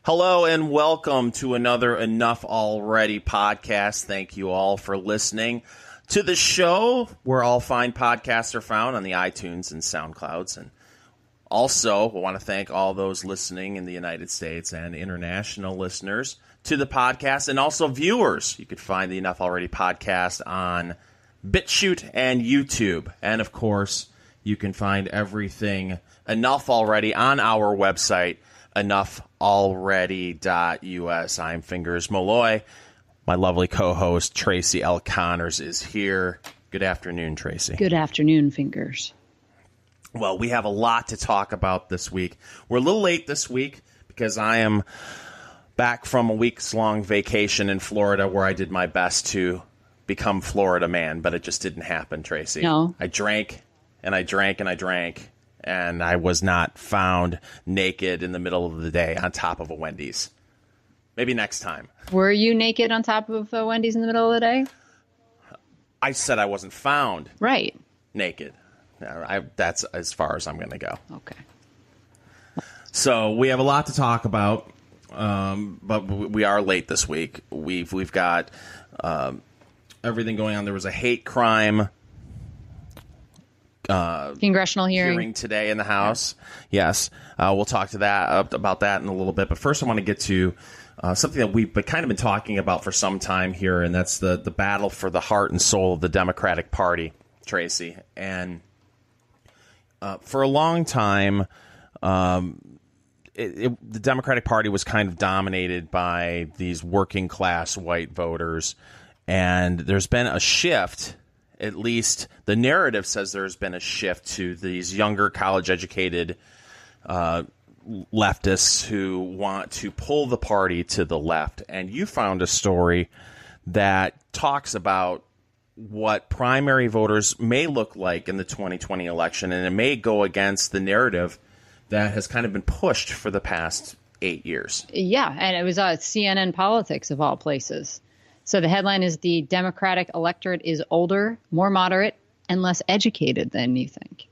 Hello and welcome to another Enough Already podcast. Thank you all for listening to the show where all fine podcasts are found on the iTunes and SoundClouds. And also, I want to thank all those listening in the United States and international listeners to the podcast, and also viewers. You could find the Enough Already podcast on BitChute and YouTube. And of course, you can find everything Enough Already on our website, enoughlalready.us. I'm Fingers Malloy. My lovely co-host, Tracy L. Connors, is here. Good afternoon, Tracy. Good afternoon, Fingers. Well, we have a lot to talk about this week. We're a little late this week because I am back from a weeks-long vacation in Florida where I did my best to become Florida man, but it just didn't happen, Tracy. No. I drank, and I drank, and I drank, and I was not found naked in the middle of the day on top of a Wendy's. Maybe next time. Were you naked on top of Wendy's in the middle of the day? I said I wasn't found. Right. Naked. That's as far as I'm going to go. Okay. So we have a lot to talk about, but we are late this week. We've got everything going on. There was a hate crime congressional hearing today in the House. Yeah. Yes. We'll talk to about that in a little bit. But first I want to get to something that we've kind of been talking about for some time here, and that's the battle for the heart and soul of the Democratic Party, Tracy. And for a long time, the Democratic Party was kind of dominated by these working class white voters, and there's been a shift. At least the narrative says there's been a shift to these younger college-educated leftists who want to pull the party to the left. And you found a story that talks about what primary voters may look like in the 2020 election, and it may go against the narrative that has kind of been pushed for the past 8 years. Yeah, and it was CNN Politics, of all places. So the headline is, the Democratic electorate is older, more moderate, and less educated than you think.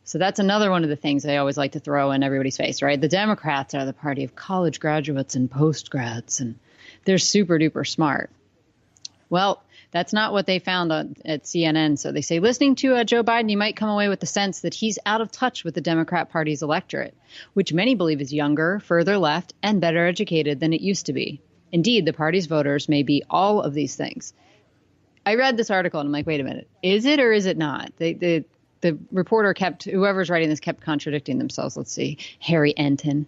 So that's another one of the things they always like to throw in everybody's face, right? The Democrats are the party of college graduates and postgrads, and they're super duper smart. Well, that's not what they found at CNN. So they say, listening to Joe Biden, you might come away with the sense that he's out of touch with the Democrat Party's electorate, which many believe is younger, further left, and better educated than it used to be. Indeed, the party's voters may be all of these things. I read this article and I'm like, wait a minute, is it or is it not? The reporter whoever's writing this kept contradicting themselves. Let's see, Harry Enton.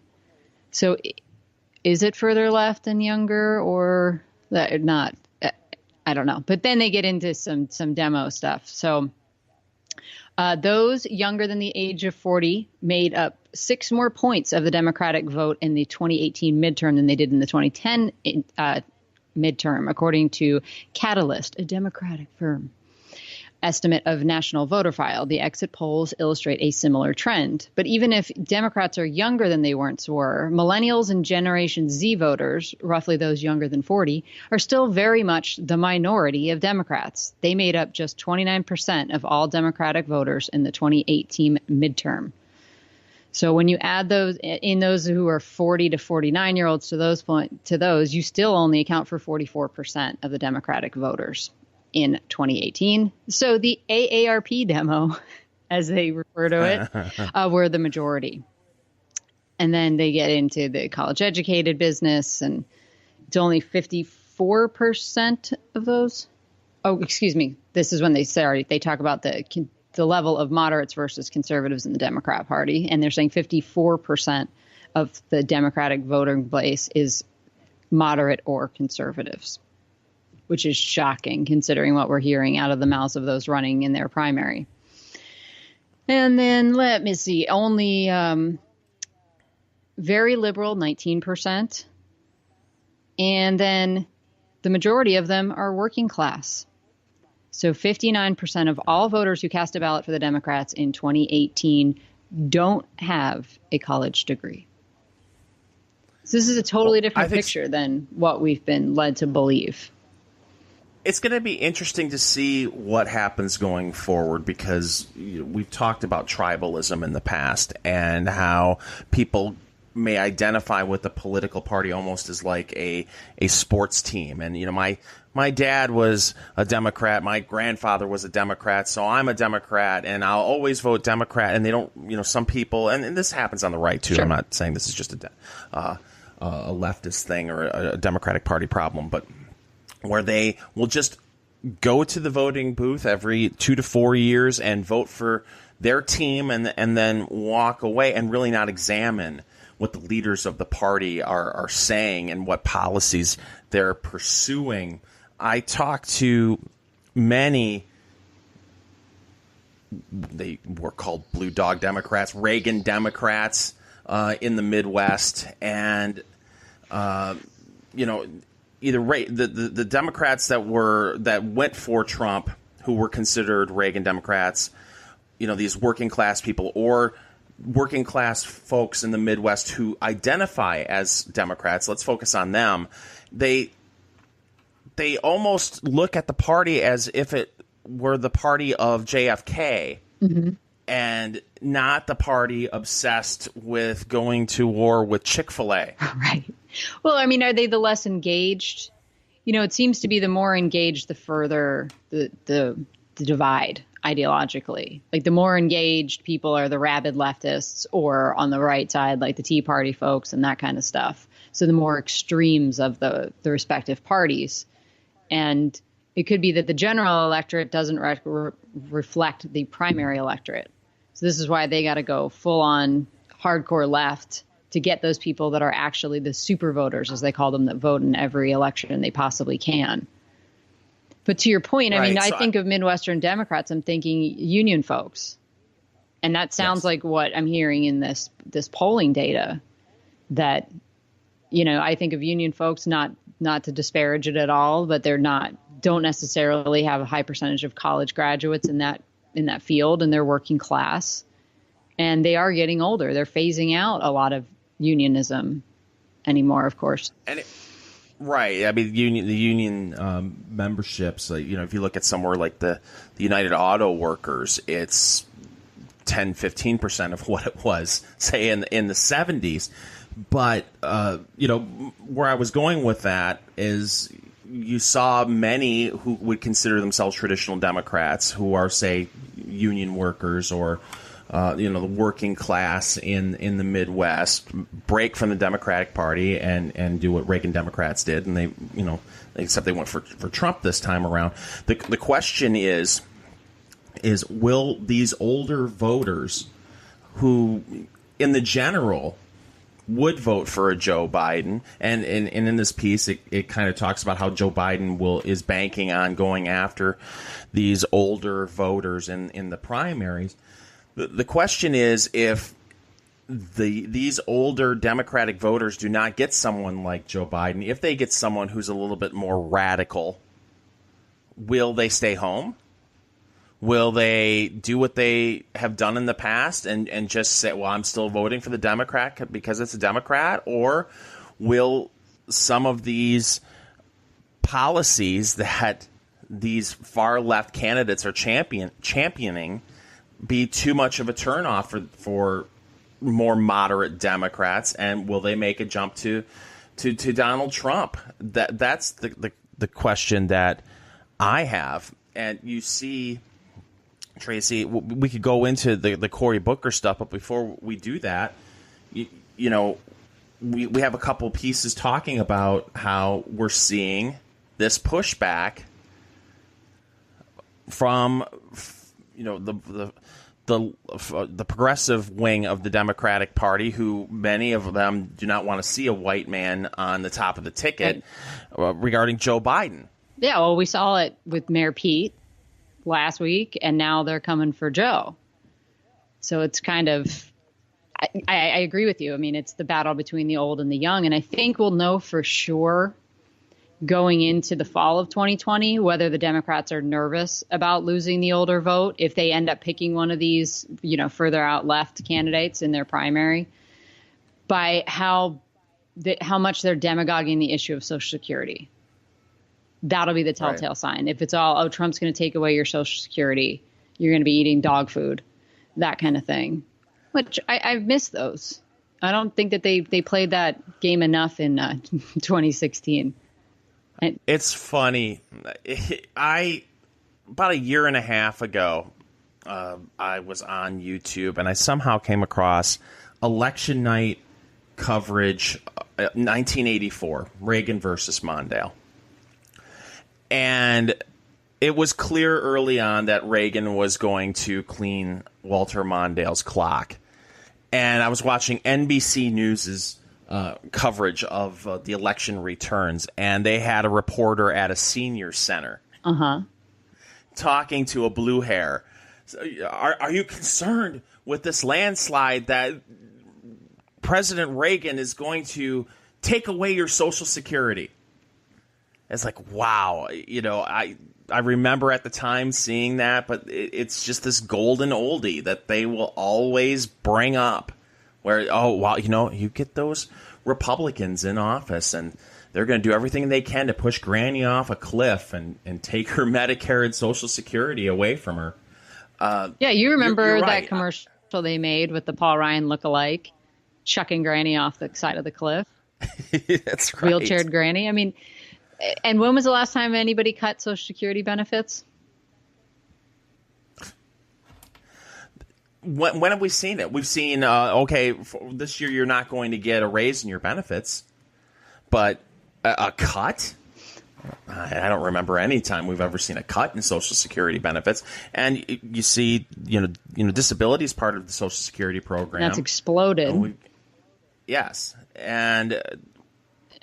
So is it further left and younger or not? I don't know. But then they get into some demo stuff. So those younger than the age of 40 made up 6 more points of the Democratic vote in the 2018 midterm than they did in the 2010 midterm, according to Catalyst, a Democratic firm estimate of National Voter File. The exit polls illustrate a similar trend. But even if Democrats are younger than they once were, millennials and Generation Z voters, roughly those younger than 40, are still very much the minority of Democrats. They made up just 29% of all Democratic voters in the 2018 midterm. So when you add those who are 40 to 49-year-olds to those, you still only account for 44% of the Democratic voters in 2018. So the AARP demo, as they refer to it, were the majority. And then they get into the college-educated business, and it's only 54% of those. Oh, excuse me. This is when they talk about the level of moderates versus conservatives in the Democrat Party. And they're saying 54% of the Democratic voting base is moderate or conservatives, which is shocking considering what we're hearing out of the mouths of those running in their primary. And then let me see, only very liberal, 19%. And then the majority of them are working class. So 59% of all voters who cast a ballot for the Democrats in 2018 don't have a college degree. So this is a totally different picture than what we've been led to believe. It's going to be interesting to see what happens going forward, because we've talked about tribalism in the past and how people may identify with the political party almost as like a sports team. And, my dad was a Democrat. My grandfather was a Democrat. So I'm a Democrat, and I'll always vote Democrat. And they don't, some people, and this happens on the right too. Sure. I'm not saying this is just a leftist thing or a Democratic Party problem, but where they will just go to the voting booth every 2 to 4 years and vote for their team and then walk away and really not examine what the leaders of the party are saying and what policies they're pursuing. I talked to many, they were called Blue Dog Democrats, Reagan Democrats in the Midwest, and either the Democrats that went for Trump, who were considered Reagan Democrats, these working class people, or working class folks in the Midwest who identify as Democrats. Let's focus on them. They almost look at the party as if it were the party of JFK, mm-hmm. and not the party obsessed with going to war with Chick-fil-A. Right. Well, I mean, are they the less engaged? It seems to be the more engaged, the further the divide ideologically. Like the more engaged people are the rabid leftists, or on the right side, like the Tea Party folks and that kind of stuff. So the more extremes of the respective parties. And it could be that the general electorate doesn't reflect the primary electorate. So this is why they got to go full on hardcore left to get those people that are actually the super voters, as they call them, that vote in every election they possibly can. But to your point, I mean, I think of Midwestern Democrats, I'm thinking union folks. And that sounds like what I'm hearing in this polling data, that, I think of union folks, not to disparage it at all, but don't necessarily have a high percentage of college graduates in that field, and they're working class, and they are getting older. They're phasing out a lot of unionism anymore, of course. Right. I mean, the union memberships, if you look at somewhere like the United Auto Workers, it's 10-15% of what it was, say, in the 70s. But, where I was going with that is you saw many who would consider themselves traditional Democrats who are, say, union workers or, the working class in the Midwest break from the Democratic Party and do what Reagan Democrats did. And they, except they went for Trump this time around. The question is will these older voters who, in the general, would vote for a Joe Biden, and in this piece it kind of talks about how Joe Biden is banking on going after these older voters in the primaries. The question is, if these older Democratic voters do not get someone like Joe Biden, if they get someone who's a little bit more radical, will they stay home? Will they do what they have done in the past and just say, well, I'm still voting for the Democrat because it's a Democrat? Or will some of these policies that these far left candidates are championing be too much of a turnoff for more moderate Democrats? And will they make a jump to Donald Trump? That's the question that I have. And you see, Tracy, we could go into the Cory Booker stuff, but before we do that, we have a couple pieces talking about how we're seeing this pushback from the progressive wing of the Democratic Party, who many of them do not want to see a white man on the top of the ticket regarding Joe Biden. Yeah, well, we saw it with Mayor Pete last week, and now they're coming for Joe. So it's kind of, I agree with you. I mean, it's the battle between the old and the young, and I think we'll know for sure going into the fall of 2020 whether the Democrats are nervous about losing the older vote if they end up picking one of these, further out left candidates in their primary, by how much they're demagoguing the issue of Social Security. That'll be the telltale sign. If it's all, Trump's going to take away your Social Security, you're going to be eating dog food, that kind of thing, which I've missed those. I don't think that they played that game enough in 2016. It's funny. About a year and a half ago, I was on YouTube and I somehow came across election night coverage, 1984, Reagan versus Mondale. And it was clear early on that Reagan was going to clean Walter Mondale's clock. And I was watching NBC News's coverage of the election returns, and they had a reporter at a senior center talking to a blue hair. So, are you concerned with this landslide that President Reagan is going to take away your Social Security? It's like, wow, I remember at the time seeing that, but it's just this golden oldie that they will always bring up where, oh, wow, you get those Republicans in office and they're going to do everything they can to push Granny off a cliff and take her Medicare and Social Security away from her. Yeah, you remember you're that right. commercial they made with the Paul Ryan lookalike chucking Granny off the side of the cliff? That's right. Wheelchaired Granny. I mean, and when was the last time anybody cut Social Security benefits? When have we seen it? We've seen, this year you're not going to get a raise in your benefits, but a cut? I don't remember any time we've ever seen a cut in Social Security benefits. And you see, disability is part of the Social Security program. That's exploded. Yes. And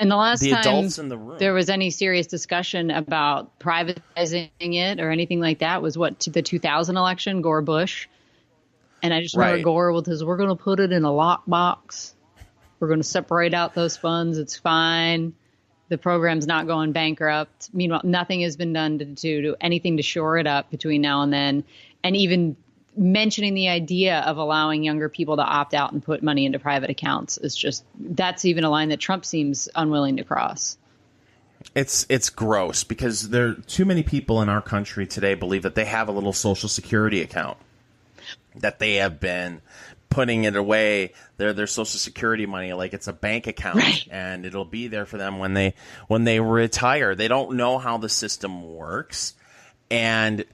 the last the time adults in the room, there was any serious discussion about privatizing it or anything like that was the 2000 election, Gore Bush. And I just remember Gore with his, we're going to put it in a lockbox. We're going to separate out those funds. It's fine. The program's not going bankrupt. Meanwhile, nothing has been done to do anything to shore it up between now and then. And even mentioning the idea of allowing younger people to opt out and put money into private accounts is just, that's even a line that Trump seems unwilling to cross. It's gross because there are too many people in our country today believe that they have a little Social Security account, that they have been putting it away, their Social Security money like it's a bank account, and it'll be there for them when they retire. They don't know how the system works, and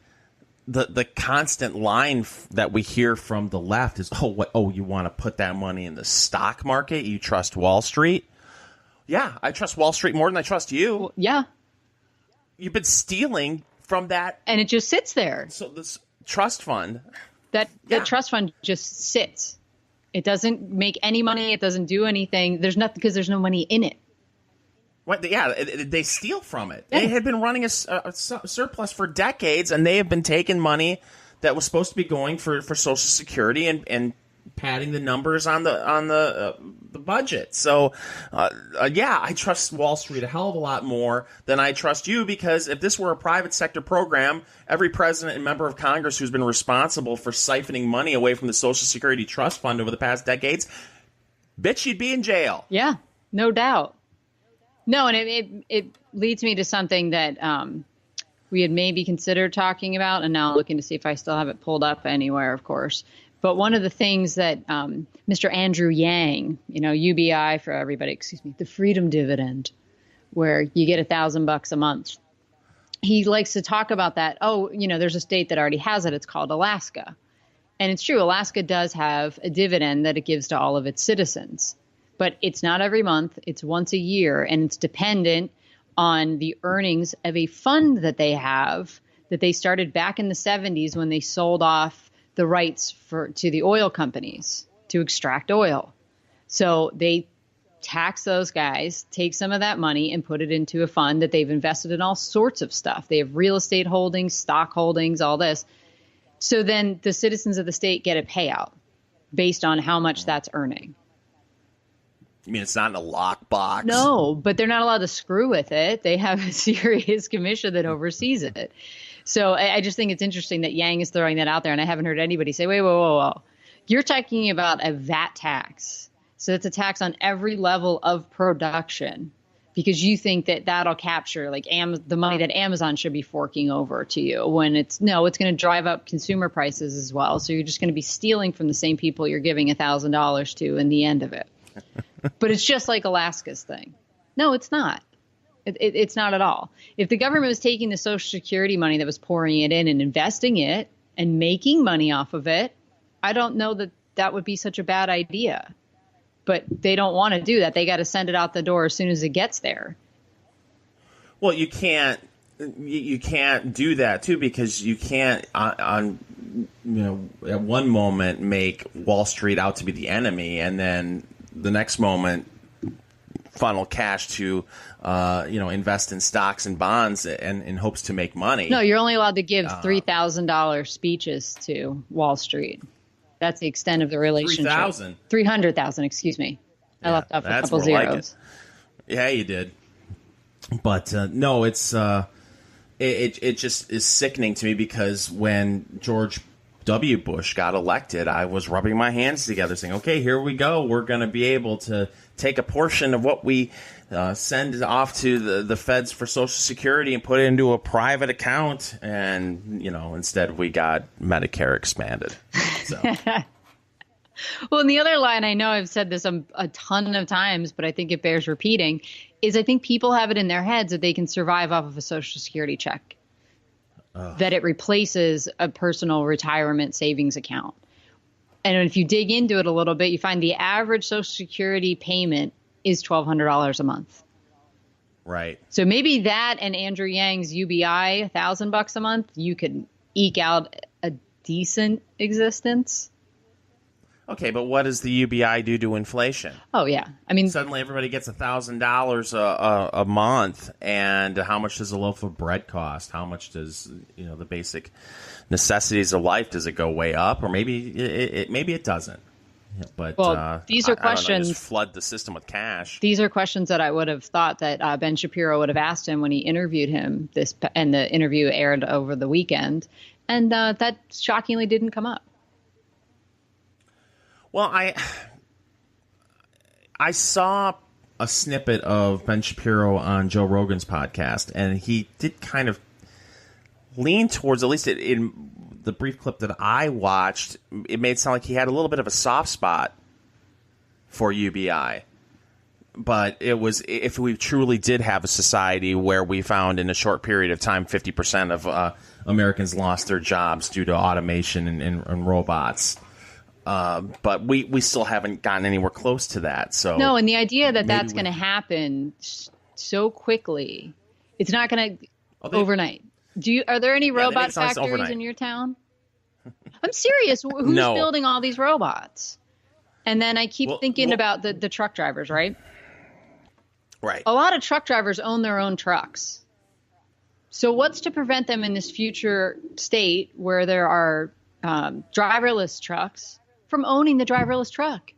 the constant line that we hear from the left is, you want to put that money in the stock market? You trust Wall Street? Yeah, I trust Wall Street more than I trust you. Well, yeah. You've been stealing from that. And it just sits there. So this trust fund. That trust fund just sits. It doesn't make any money. It doesn't do anything. There's nothing because there's no money in it. Right, they steal from it. Yeah. They had been running a surplus for decades, and they have been taking money that was supposed to be going for Social Security and padding the numbers on the budget. So, I trust Wall Street a hell of a lot more than I trust you, because if this were a private sector program, every president and member of Congress who's been responsible for siphoning money away from the Social Security Trust Fund over the past decades, bitch, you'd be in jail. Yeah, no doubt. No, and it leads me to something that we had maybe considered talking about, and now I'm looking to see if I still have it pulled up anywhere, of course. But one of the things that Mr. Andrew Yang, UBI for everybody, the Freedom Dividend, where you get $1,000 a month. He likes to talk about that. There's a state that already has it. It's called Alaska. And it's true. Alaska does have a dividend that it gives to all of its citizens. But it's not every month. It's once a year. And it's dependent on the earnings of a fund that they have that they started back in the 70s when they sold off the rights to the oil companies to extract oil. So they tax those guys, take some of that money and put it into a fund that they've invested in all sorts of stuff. They have real estate holdings, stock holdings, all this. So then the citizens of the state get a payout based on how much that's earning. You mean it's not in a lockbox? No, but they're not allowed to screw with it. They have a serious commission that oversees it. So I just think it's interesting that Yang is throwing that out there, and I haven't heard anybody say, wait, whoa. You're talking about a VAT tax. So it's a tax on every level of production because you think that that'll capture like the money that Amazon should be forking over to you when it's going to drive up consumer prices as well. So you're just going to be stealing from the same people you're giving $1,000 to in the end of it. But it's just like Alaska's thing. No, it's not. It's not at all. If the government was taking the Social Security money that was pouring it in and investing it and making money off of it, I don't know that that would be such a bad idea. But they don't want to do that. They got to send it out the door as soon as it gets there. Well, you can't do that too, because you can't at one moment make Wall Street out to be the enemy, and then the next moment funnel cash to invest in stocks and bonds and in hopes to make money. No, you're only allowed to give $3,000 speeches to Wall Street. That's the extent of the relationship. 300,000, excuse me. I left off a couple zeros. Yeah, you did. But no, it's it just is sickening to me, because when George W. Bush got elected, I was rubbing my hands together saying, okay, here we go. We're going to be able to take a portion of what we send off to the feds for Social Security and put it into a private account. And, instead we got Medicare expanded. So. Well, and the other line, I know I've said this a ton of times, but I think it bears repeating, is I think people have it in their heads that they can survive off of a Social Security check, that it replaces a personal retirement savings account. And if you dig into it a little bit, you find the average Social Security payment is $1,200 a month. Right. So maybe that and Andrew Yang's UBI, $1,000 a month, you could eke out a decent existence. Okay, but what does the UBI do to inflation? Oh, yeah. I mean, suddenly everybody gets $1,000 a month, and how much does a loaf of bread cost? How much does the basic necessities of life, does it go way up, or maybe it doesn't? But these are questions. I don't know, just flood the system with cash. These are questions that I would have thought that Ben Shapiro would have asked him when he interviewed him. And the interview aired over the weekend, and that shockingly didn't come up. Well, I saw a snippet of Ben Shapiro on Joe Rogan's podcast, and he did kind of lean towards, at least in the brief clip that I watched, it made it sound like he had a little bit of a soft spot for UBI. But it was, if we truly did have a society where we found in a short period of time 50% of Americans lost their jobs due to automation and robots. But we still haven't gotten anywhere close to that. So no, and the idea that that's going to happen so quickly, it's not going to overnight. Are there any robot factories in your town? I'm serious. Who's building all these robots? And then I keep thinking about the truck drivers, right? Right. A lot of truck drivers own their own trucks. So what's to prevent them in this future state where there are driverless trucks from owning the driverless truck?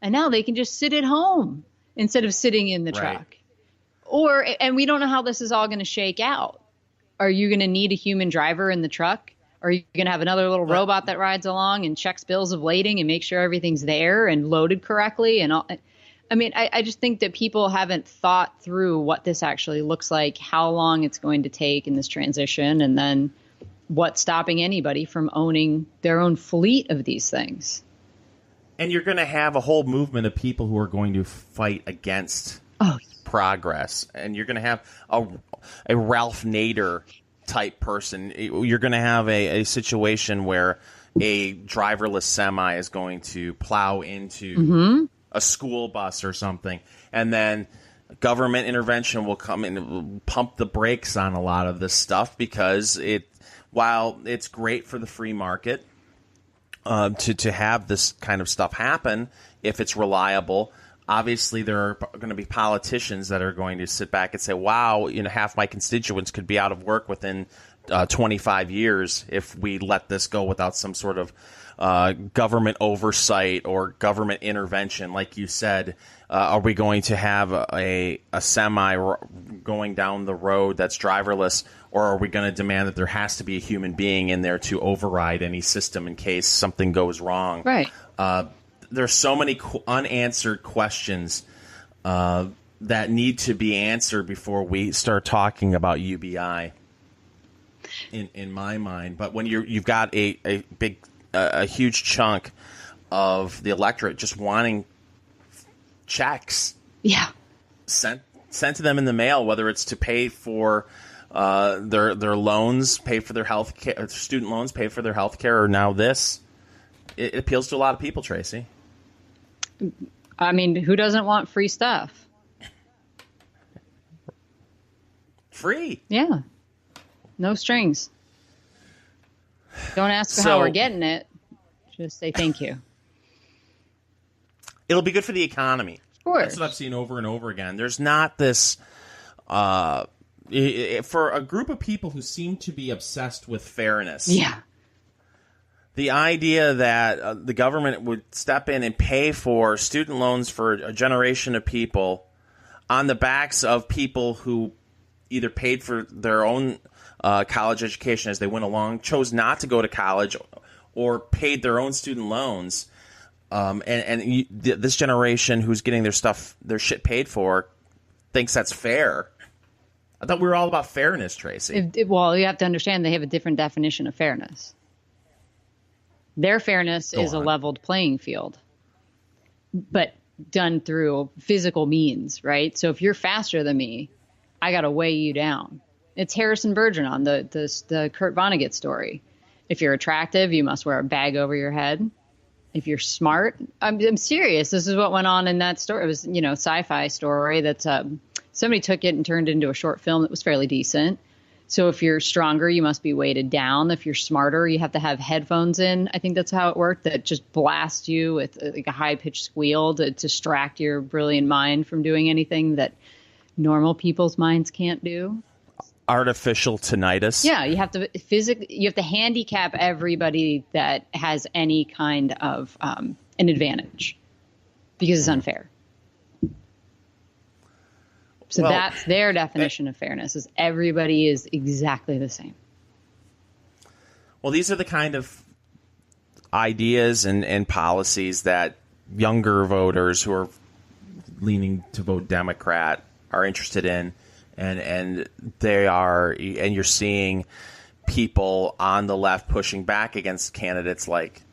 And now they can just sit at home instead of sitting in the truck. And we don't know how this is all going to shake out. Are you going to need a human driver in the truck? Are you going to have another little robot that rides along and checks bills of lading and makes sure everything's there and loaded correctly? And all? I mean, I just think that people haven't thought through what this actually looks like, how long it's going to take in this transition, and then what's stopping anybody from owning their own fleet of these things. And you're going to have a whole movement of people who are going to fight against progress. And you're going to have a Ralph Nader type person. You're going to have a situation where a driverless semi is going to plow into a school bus or something, and then government intervention will come in and pump the brakes on a lot of this stuff, because while it's great for the free market to have this kind of stuff happen, if it's reliable, obviously there are going to be politicians that are going to sit back and say, wow, half my constituents could be out of work within 25 years if we let this go without some sort of government oversight or government intervention. Like you said, are we going to have a semi going down the road that's driverless, or are we going to demand that there has to be a human being in there to override any system in case something goes wrong? Right. There's so many unanswered questions that need to be answered before we start talking about UBI. In my mind, but when you've got a huge chunk of the electorate just wanting checks. Yeah. Sent to them in the mail, whether it's to pay for their loans, pay for their health care, student loans, pay for their health care, or now this. It appeals to a lot of people, Tracy. I mean, who doesn't want free stuff? Free. Yeah. No strings. Don't ask how we're getting it. Just say thank you. It'll be good for the economy. Of course. That's what I've seen over and over again. There's not this... for a group of people who seem to be obsessed with fairness. Yeah. The idea that the government would step in and pay for student loans for a generation of people on the backs of people who either paid for their own college education as they went along, chose not to go to college, or paid their own student loans, this generation who's getting their shit paid for, thinks that's fair. I thought we were all about fairness, Tracy. Well, you have to understand they have a different definition of fairness. Their fairness is a leveled playing field, but done through physical means, right? So if you're faster than me, I got to weigh you down. It's Harrison Bergeron on the Kurt Vonnegut story. If you're attractive, you must wear a bag over your head. If you're smart, I'm serious. This is what went on in that story. It was, sci-fi story that somebody took it and turned it into a short film that was fairly decent. So if you're stronger, you must be weighted down. If you're smarter, you have to have headphones in. I think that's how it worked, that just blast you with like a high-pitched squeal to distract your brilliant mind from doing anything that normal people's minds can't do. Artificial tinnitus. Yeah, you have to handicap everybody that has any kind of an advantage because it's unfair. So that's their definition of fairness, is everybody is exactly the same. Well, these are the kind of ideas and policies that younger voters who are leaning to vote Democrat are interested in. And you're seeing people on the left pushing back against candidates like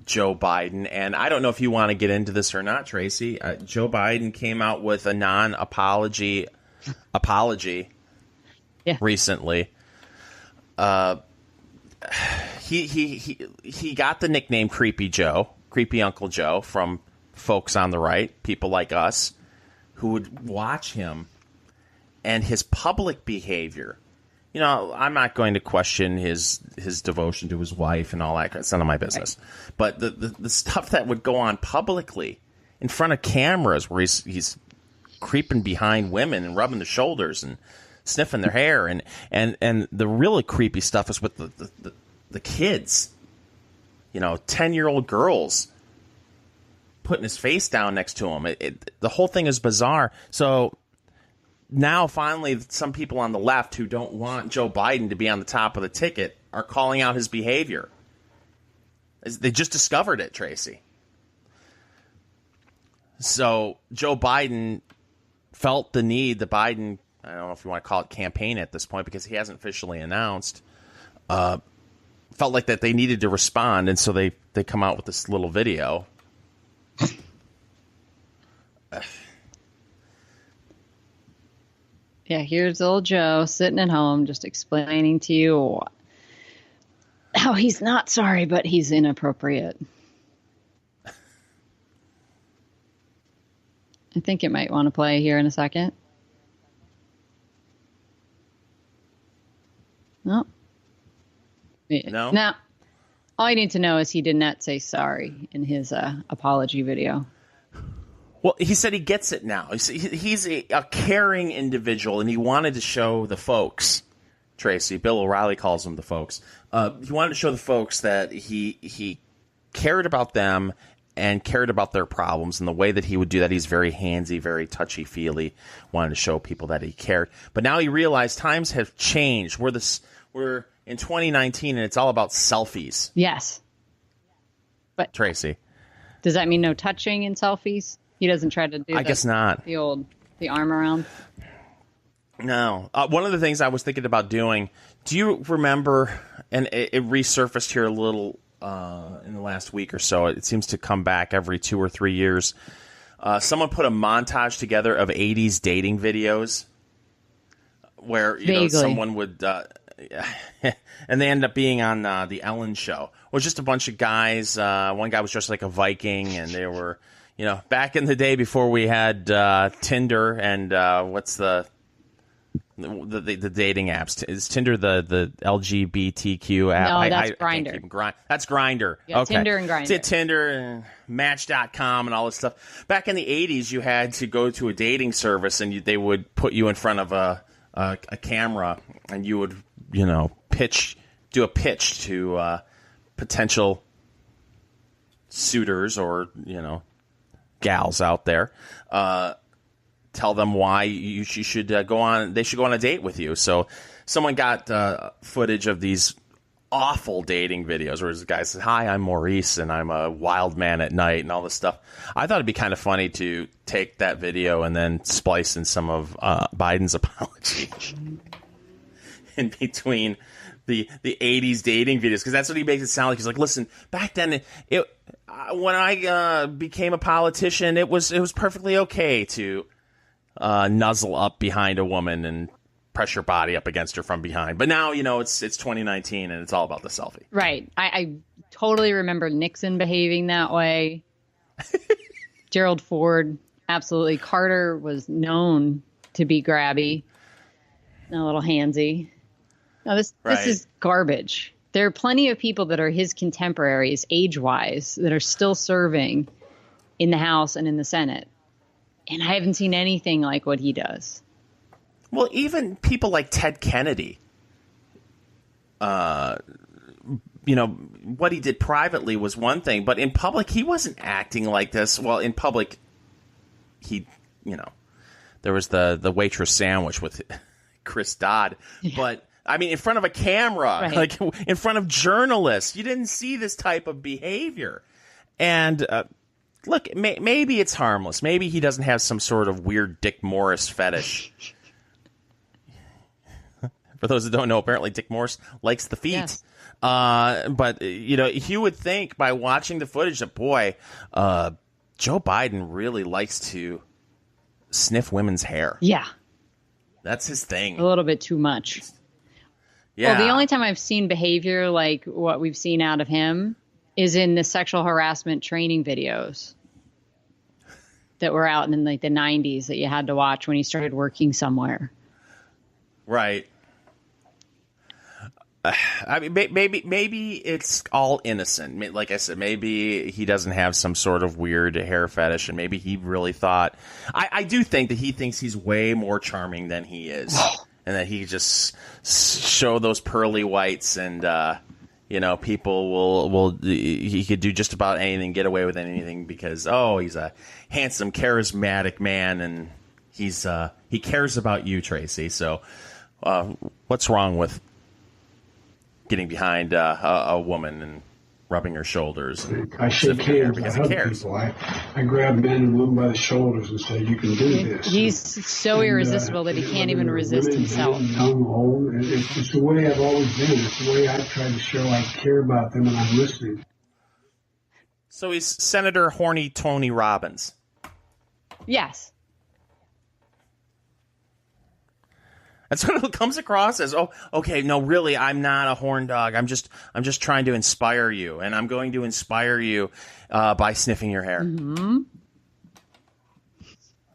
Joe Biden. And I don't know if you want to get into this or not, Tracy. Joe Biden came out with a non-apology recently. He got the nickname Creepy Joe, Creepy Uncle Joe, from folks on the right, people like us, who would watch him and his public behavior. I'm not going to question his devotion to his wife and all that. It's none of my business. Right. But the stuff that would go on publicly in front of cameras, where he's creeping behind women and rubbing their shoulders and sniffing their hair, and the really creepy stuff is with the kids. 10-year-old girls putting his face down next to him. The whole thing is bizarre. So now, finally, some people on the left who don't want Joe Biden to be on the top of the ticket are calling out his behavior. They just discovered it, Tracy. So Joe Biden felt the need, I don't know if you want to call it campaign at this point because he hasn't officially announced, felt like that they needed to respond, and so they come out with this little video. Yeah, here's old Joe sitting at home just explaining to you how he's not sorry, but he's inappropriate. I think it might want to play here in a second. No. No? No. All you need to know is he did not say sorry in his apology video. Well, he said he gets it now. He's a caring individual, and he wanted to show the folks, Tracy, Bill O'Reilly calls them the folks, he wanted to show the folks that he cared about them and cared about their problems. And the way that he would do that, he's very handsy, very touchy-feely, wanted to show people that he cared. But now he realized times have changed. We're in 2019, and it's all about selfies. Yes. But Tracy. Does that mean no touching in selfies? He doesn't try to do I guess not. The arm around? No. One of the things I was thinking about doing, do you remember, and it resurfaced here a little in the last week or so, it seems to come back every 2 or 3 years, Someone put a montage together of 80s dating videos where someone would and they ended up being on the Ellen show. It was just a bunch of guys. One guy was dressed like a Viking, and they were, back in the day before we had Tinder and what's the dating apps. Is Tinder the LGBTQ app? No, that's Grindr. That's Grindr. Yeah, okay. Tinder and Grindr. Tinder and Match.com and all this stuff. Back in the 80s, you had to go to a dating service, and they would put you in front of a camera, and you would, do a pitch to potential suitors or, gals out there. Tell them why you should go on. They should go on a date with you. So someone got footage of these awful dating videos where this guy says, "Hi, I'm Maurice, and I'm a wild man at night," and all this stuff. I thought it'd be kind of funny to take that video and then splice in some of Biden's apology in between the 80s dating videos, because that's what he makes it sound like. He's like, "Listen, back then, when I became a politician, it was perfectly okay to nuzzle up behind a woman and press your body up against her from behind. But now, it's 2019 and it's all about the selfie." Right. I totally remember Nixon behaving that way. Gerald Ford, absolutely. Carter was known to be grabby, a little handsy. No, this is garbage. There are plenty of people that are his contemporaries, age-wise, that are still serving in the House and in the Senate. And I haven't seen anything like what he does. Well, even people like Ted Kennedy, what he did privately was one thing, but in public, he wasn't acting like this. Well, in public, there was the waitress sandwich with Chris Dodd, but I mean, in front of a camera, like in front of journalists, you didn't see this type of behavior. And look, maybe it's harmless. Maybe he doesn't have some sort of weird Dick Morris fetish. For those that don't know, apparently Dick Morris likes the feet. Yes. But, you would think by watching the footage that, boy, Joe Biden really likes to sniff women's hair. Yeah. That's his thing. A little bit too much. Yeah. Well, the only time I've seen behavior like what we've seen out of him is in the sexual harassment training videos that were out in like the 90s that you had to watch when he started working somewhere. Right. I mean, maybe it's all innocent. Like I said, maybe he doesn't have some sort of weird hair fetish, and maybe he really thought. I do think that he thinks he's way more charming than he is, and that he just show those pearly whites, and people will. He could do just about anything, get away with anything, because he's a handsome, charismatic man, and he cares about you, Tracy. So, what's wrong with getting behind a woman and rubbing her shoulders? I shake hands. Because I he cares. People. I grab men and women by the shoulders and say, "You can do this." He's so irresistible that he can't even resist himself. Young, old, it's the way I've always been. It's the way I try to show I care about them and I'm listening. So he's Senator Horny Tony Robbins. Yes. That's what it comes across as. Oh, okay, no, really, I'm not a horn dog. I'm just trying to inspire you, and I'm going to inspire you by sniffing your hair. Mm-hmm.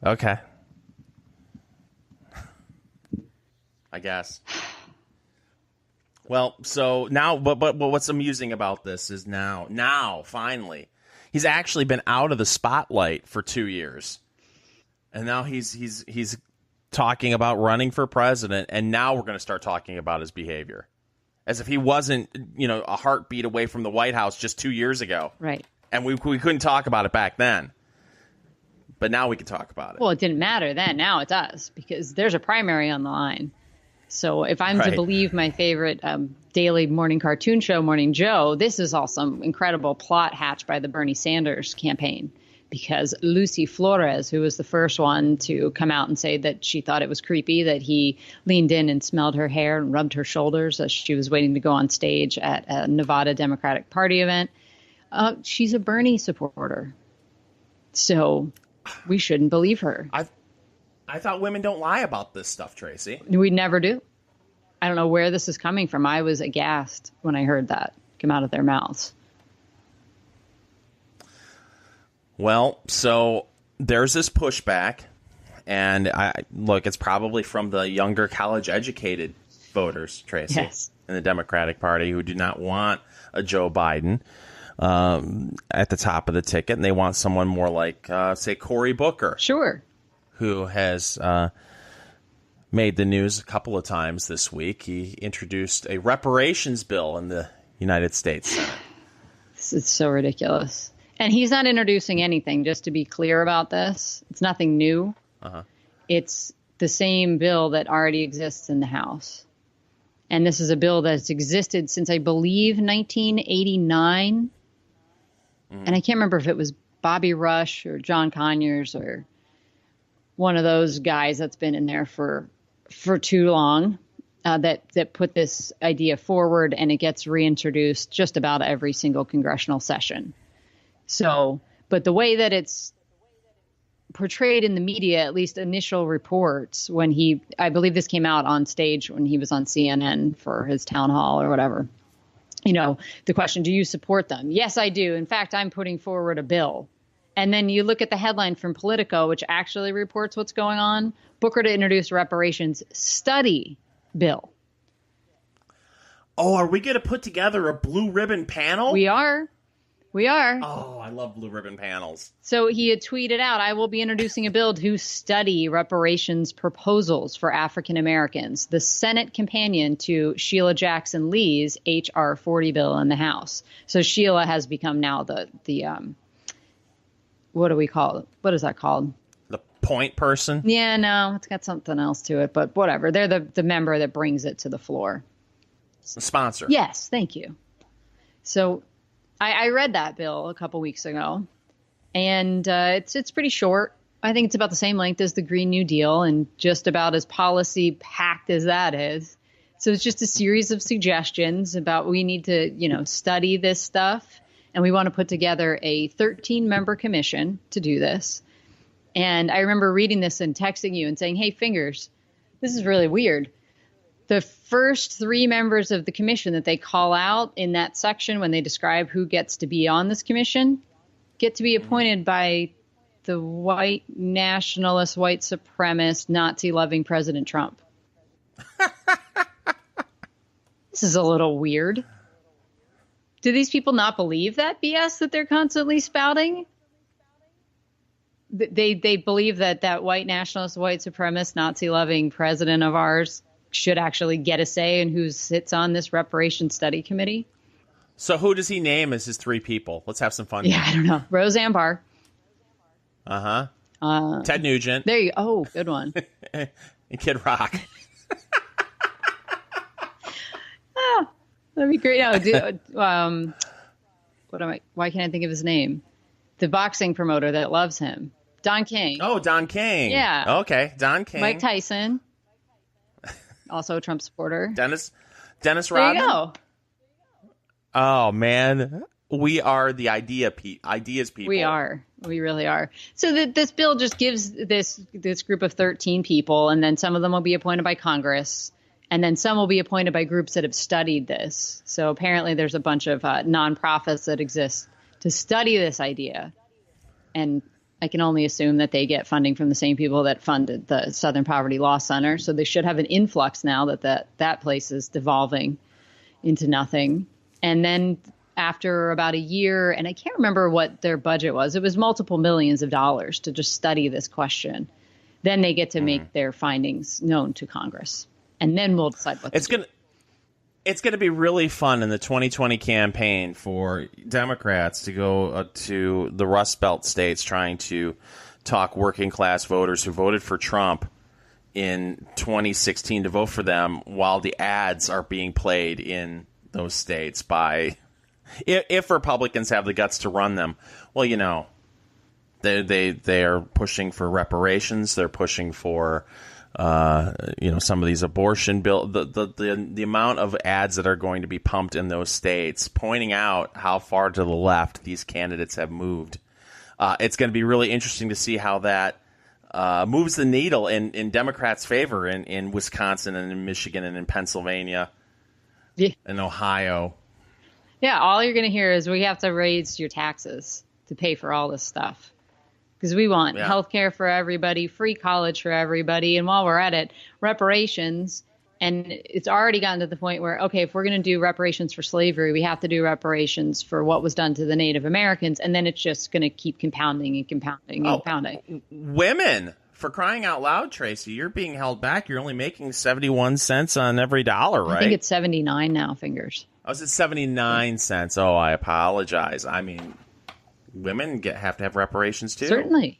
Okay, I guess. Well, so now, but what's amusing about this is now finally, he's actually been out of the spotlight for 2 years, and now he's talking about running for president, and now we're going to start talking about his behavior as if he wasn't, a heartbeat away from the White House just 2 years ago. Right. And we couldn't talk about it back then. But now we can talk about it. Well, it didn't matter then. Now it does, because there's a primary on the line. So if I'm to believe my favorite daily morning cartoon show, Morning Joe, this is all some incredible plot hatched by the Bernie Sanders campaign. Because Lucy Flores, who was the first one to come out and say that she thought it was creepy that he leaned in and smelled her hair and rubbed her shoulders as she was waiting to go on stage at a Nevada Democratic Party event, she's a Bernie supporter. So we shouldn't believe her. I thought women don't lie about this stuff, Tracy. We never do. I don't know where this is coming from. I was aghast when I heard that come out of their mouths. Well, so there's this pushback, and it's probably from the younger college-educated voters, Tracy, yes, in the Democratic Party who do not want a Joe Biden at the top of the ticket, and they want someone more like, say, Cory Booker. Sure. Who has made the news a couple of times this week. He introduced a reparations bill in the United States Senate. It's so ridiculous. And he's not introducing anything, just to be clear about this. It's nothing new. Uh-huh. It's the same bill that already exists in the House. And this is a bill that's existed since, I believe, 1989. And I can't remember if it was Bobby Rush or John Conyers or one of those guys that's been in there for too long that put this idea forward, and it gets reintroduced just about every single congressional session. So, but the way that it's portrayed in the media, at least initial reports, I believe this came out on stage when he was on CNN for his town hall or whatever. The question, do you support them? Yes, I do. In fact, I'm putting forward a bill. And then you look at the headline from Politico, which actually reports what's going on. Booker to introduce reparations study bill. Oh, are we going to put together a blue ribbon panel? We are. Oh, I love blue ribbon panels. So he had tweeted out, I will be introducing a bill to study reparations proposals for African Americans, the Senate companion to Sheila Jackson Lee's H.R. 40 bill in the House. So Sheila has become now the what do we call it? What is that called? The point person? Yeah, no, it's got something else to it, but whatever. They're the member that brings it to the floor. The sponsor. Yes, thank you. So I read that bill a couple weeks ago, and it's pretty short. I think it's about the same length as the Green New Deal and just about as policy-packed as that is. So it's just a series of suggestions about we need to, study this stuff. And we want to put together a 13-member commission to do this. And I remember reading this and texting you and saying, hey, Fingers, this is really weird. The first 3 members of the commission that they call out in that section when they describe who gets to be on this commission get to be appointed by the white nationalist, white supremacist, Nazi-loving President Trump. This is a little weird. Do these people not believe that BS that they're constantly spouting? They believe that white nationalist, white supremacist, Nazi-loving president of ours should actually get a say in who sits on this reparations study committee. So who does he name as his 3 people? Let's have some fun. Yeah, I don't know. Roseanne Barr. Uh-huh. Ted Nugent. There you go. Oh, good one. And Kid Rock. That'd be great. Why can't I think of his name? The boxing promoter that loves him. Don King. Oh, Don King. Yeah. Okay, Don King. Mike Tyson. Also a Trump supporter. Dennis There Rodman. you go. Oh, man. We are the ideas people. We are. We really are. So this bill just gives this group of 13 people, and then some of them will be appointed by Congress. And then some will be appointed by groups that have studied this. So apparently there's a bunch of nonprofits that exist to study this idea. And I can only assume that they get funding from the same people that funded the Southern Poverty Law Center. So they should have an influx now that place is devolving into nothing. And then after about a year, and I can't remember what their budget was, it was multiple millions of dollars to just study this question. Then they get to make their findings known to Congress. And then we'll decide what to do. It's going to be really fun in the 2020 campaign for Democrats to go to the Rust Belt states trying to talk working class voters who voted for Trump in 2016 to vote for them while the ads are being played in those states by if Republicans have the guts to run them. Well, they are pushing for reparations. They're pushing for some of these abortion bill, the amount of ads that are going to be pumped in those states, pointing out how far to the left these candidates have moved. it's going to be really interesting to see how that moves the needle in Democrats' favor in Wisconsin and in Michigan and in Pennsylvania and Ohio. Yeah, all you're going to hear is we have to raise your taxes to pay for all this stuff. Because we want health care for everybody, free college for everybody. And while we're at it, reparations. And it's already gotten to the point where, okay, if we're going to do reparations for slavery, we have to do reparations for what was done to the Native Americans. And then it's just going to keep compounding and compounding and compounding. Women, for crying out loud, Tracy, you're being held back. You're only making 71 cents on every dollar, right? I think it's 79 now, fingers. I was at 79 cents. Oh, I apologize. I mean, women have to have reparations too. Certainly.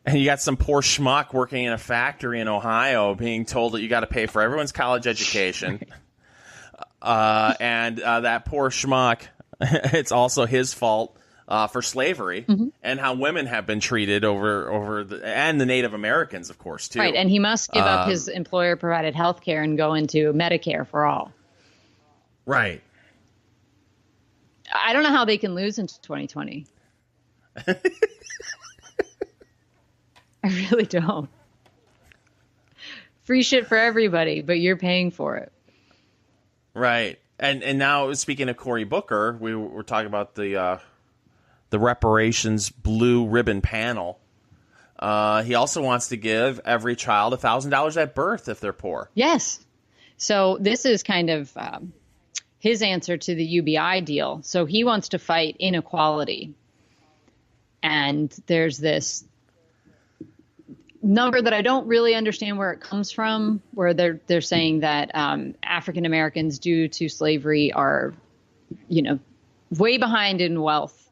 And you got some poor schmuck working in a factory in Ohio being told that you got to pay for everyone's college education. And that poor schmuck, it's also his fault for slavery and how women have been treated and the Native Americans, of course, too. Right. And he must give up his employer provided health care and go into Medicare for all. Right. I don't know how they can lose in 2020. I really don't. Free shit for everybody, but you're paying for it. Right. And now, speaking of Cory Booker, we were talking about the reparations blue ribbon panel. He also wants to give every child $1,000 at birth if they're poor. Yes. So this is kind of his answer to the UBI deal. So he wants to fight inequality. And there's this number that I don't really understand where it comes from, where they're saying that African Americans due to slavery are, way behind in wealth,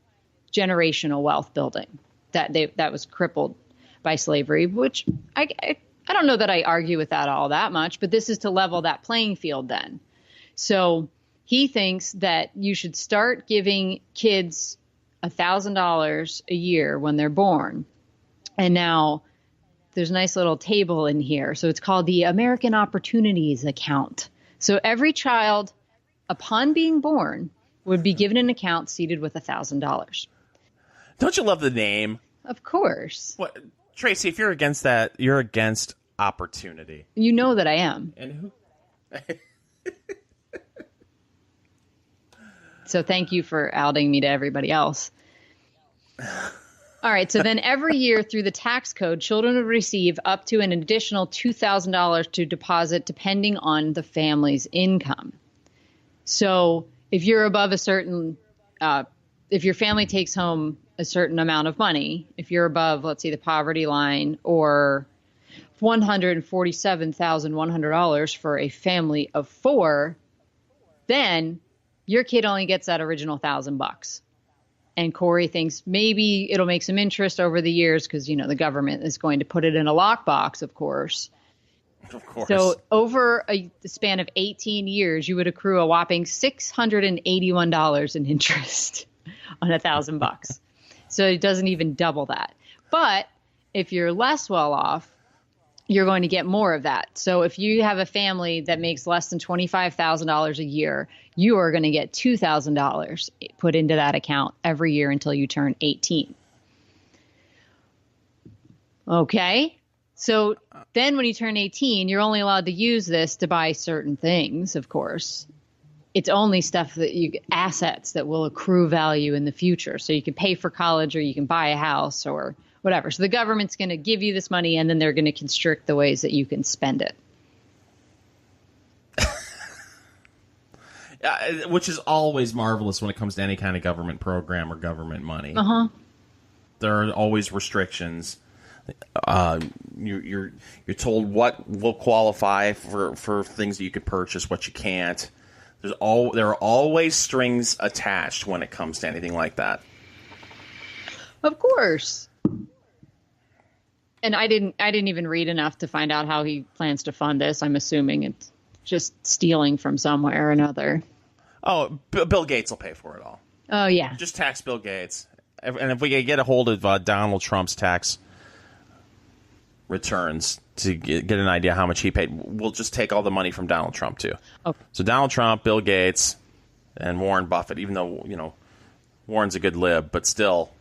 generational wealth building that was crippled by slavery, which I don't know that I argue with that all that much, but this is to level that playing field then. So he thinks that you should start giving kids $1,000 a year when they're born. And now there's a nice little table in here. So it's called the American Opportunities Account. So every child, upon being born, would be given an account seated with $1,000. Don't you love the name? Of course. What, Tracy, if you're against that, you're against opportunity. You know that I am. And who? So thank you for outing me to everybody else. All right. So then every year through the tax code, children would receive up to an additional $2,000 to deposit depending on the family's income. So if you're above a certain, if your family takes home a certain amount of money, if you're above, let's say, the poverty line or $147,100 for a family of 4, then your kid only gets that original $1,000. And Cory thinks maybe it'll make some interest over the years because, the government is going to put it in a lockbox, of course. Of course. So over the span of 18 years, you would accrue a whopping $681 in interest on $1,000. So it doesn't even double that. But if you're less well off, you're going to get more of that. So if you have a family that makes less than $25,000 a year, you are going to get $2,000 put into that account every year until you turn 18. Okay. So then when you turn 18, you're only allowed to use this to buy certain things, of course. It's only stuff assets that will accrue value in the future. So you can pay for college or you can buy a house or whatever. So the government's going to give you this money and then they're going to constrict the ways that you can spend it. Which is always marvelous when it comes to any kind of government program or government money. Uh-huh. There are always restrictions. You're told what will qualify for things that you could purchase, what you can't. There are always strings attached when it comes to anything like that. Of course. And I didn't even read enough to find out how he plans to fund this. I'm assuming it's just stealing from somewhere or another. Oh, Bill Gates will pay for it all. Oh, yeah. Just tax Bill Gates. And if we can get a hold of Donald Trump's tax returns to get an idea how much he paid, we'll just take all the money from Donald Trump, too. Okay. So Donald Trump, Bill Gates, and Warren Buffett, even though, Warren's a good lib, but still,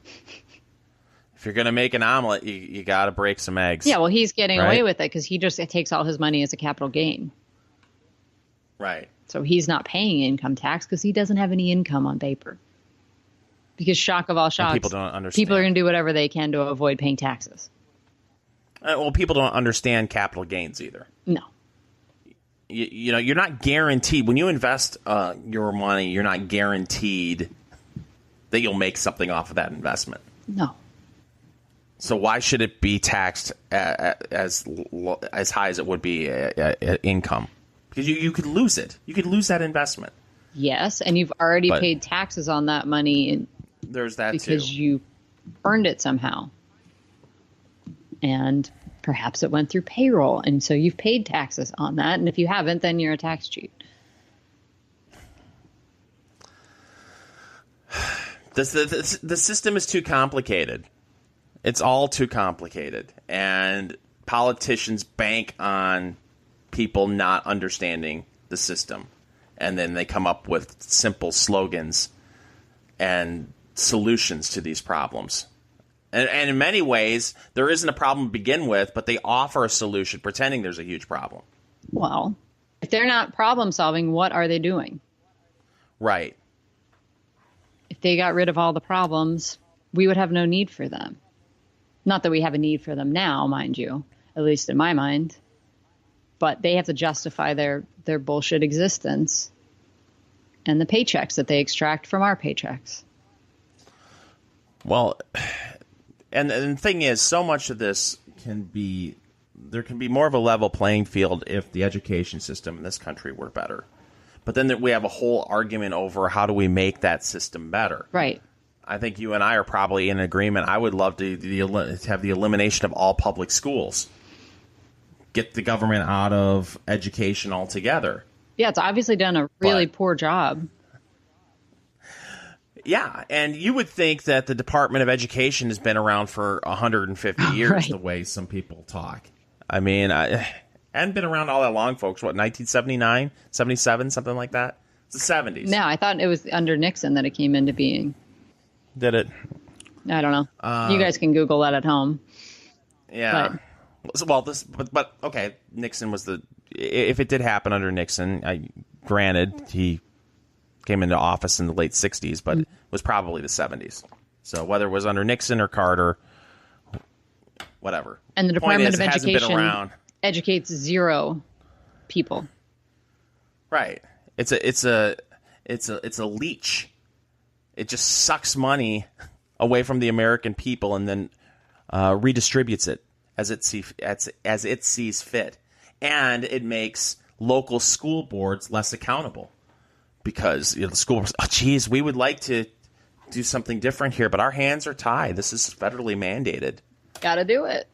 if you're going to make an omelet, you got to break some eggs. Yeah, well, he's getting right? away with it because he just takes all his money as a capital gain. Right. So he's not paying income tax because he doesn't have any income on paper. Because shock of all shocks, people don't understand. People are going to do whatever they can to avoid paying taxes. Well, people don't understand capital gains either. No. You know, you're not guaranteed. When you invest your money, you're not guaranteed that you'll make something off of that investment. No. So why should it be taxed as high as it would be income? Because you could lose it. You could lose that investment. Yes, and you've already paid taxes on that money. There's that too. Because you earned it somehow. And perhaps it went through payroll, and so you've paid taxes on that. And if you haven't, then you're a tax cheat. The system is too complicated. It's all too complicated. And politicians bank on people not understanding the system. And then they come up with simple slogans and solutions to these problems. And in many ways, there isn't a problem to begin with, but they offer a solution pretending there's a huge problem. Well, if they're not problem solving, what are they doing? Right. If they got rid of all the problems, we would have no need for them. Not that we have a need for them now, mind you, at least in my mind. But they have to justify their bullshit existence and the paychecks that they extract from our paychecks. Well, and the thing is, so much of this there can be more of a level playing field if the education system in this country were better. But then we have a whole argument over how do we make that system better. Right. I think you and I are probably in agreement. I would love to have the elimination of all public schools. Get the government out of education altogether. Yeah, it's obviously done a really poor job. Yeah, and you would think that the Department of Education has been around for 150 years, right. The way some people talk. I mean, I hadn't been around all that long, folks. What, 1979, 77, something like that? It's the 70s. No, I thought it was under Nixon that it came into being. Did it? I don't know. You guys can Google that at home. Yeah. But okay, Nixon was if it did happen under Nixon, granted, he came into office in the late 60s, but it was probably the 70s. So whether it was under Nixon or Carter, whatever. And the Department of Education hasn't been around. Educates zero people. Right. It's a leech. It just sucks money away from the American people and then redistributes it as it sees fit, and it makes local school boards less accountable because the school boards, we would like to do something different here, but our hands are tied. This is federally mandated. Gotta do it.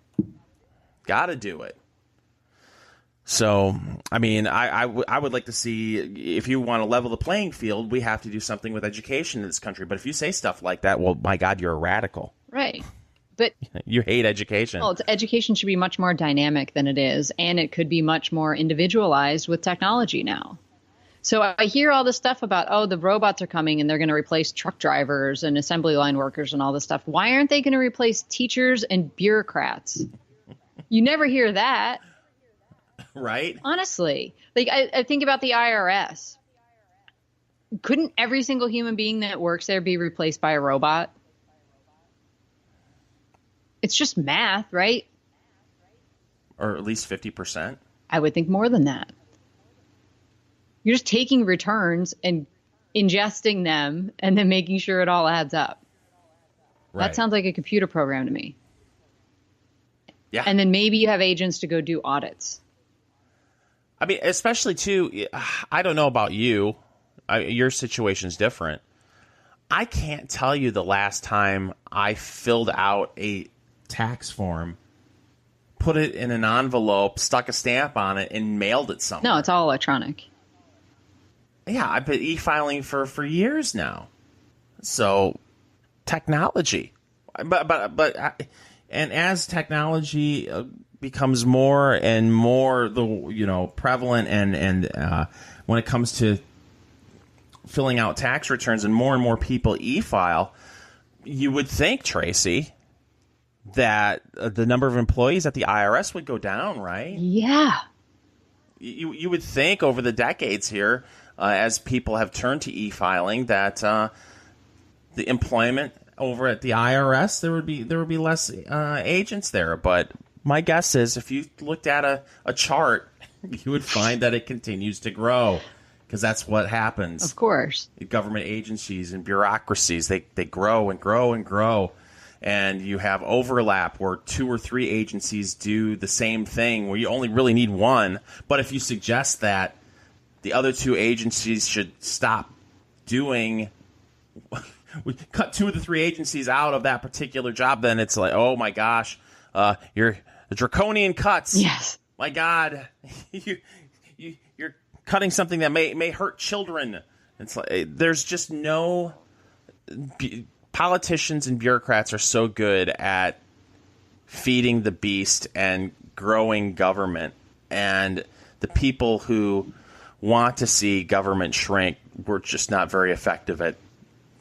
So, I mean, I would like to see, if you want to level the playing field, we have to do something with education in this country. But if you say stuff like that, well, my God, you're a radical. Right. But you hate education. Well, education should be much more dynamic than it is, and it could be much more individualized with technology now. So I hear all this stuff about, the robots are coming and they're going to replace truck drivers and assembly line workers and all this stuff. Why aren't they going to replace teachers and bureaucrats? You never hear that. Right? Honestly. Like, I think about the IRS. Couldn't every single human being that works there be replaced by a robot? It's just math, right? Or at least 50%. I would think more than that. You're just taking returns and ingesting them and then making sure it all adds up. Right. That sounds like a computer program to me. Yeah. And then maybe you have agents to go do audits. I mean, especially, too, I don't know about you. Your situation's different. I can't tell you the last time I filled out a tax form, put it in an envelope, stuck a stamp on it, and mailed it somewhere. No, it's all electronic. Yeah, I've been e-filing for years now. So, technology. But and as technology becomes more and more prevalent and when it comes to filling out tax returns and more people e-file, you would think, Tracy, that the number of employees at the IRS would go down, right? Yeah. You would think over the decades here, as people have turned to e-filing, that the employment over at the IRS, there would be less agents there. But my guess is if you looked at a chart, you would find that it continues to grow, because that's what happens. Of course. Government agencies and bureaucracies, they grow and grow and grow. And you have overlap where 2 or 3 agencies do the same thing where you only really need one. But if you suggest that the other 2 agencies should stop doing, we cut 2 of the 3 agencies out of that particular job, then it's like, oh my gosh, you're draconian cuts. Yes. My God, you're cutting something that may hurt children. It's like there's just no. Politicians and bureaucrats are so good at feeding the beast and growing government, and the people who want to see government shrink were just not very effective at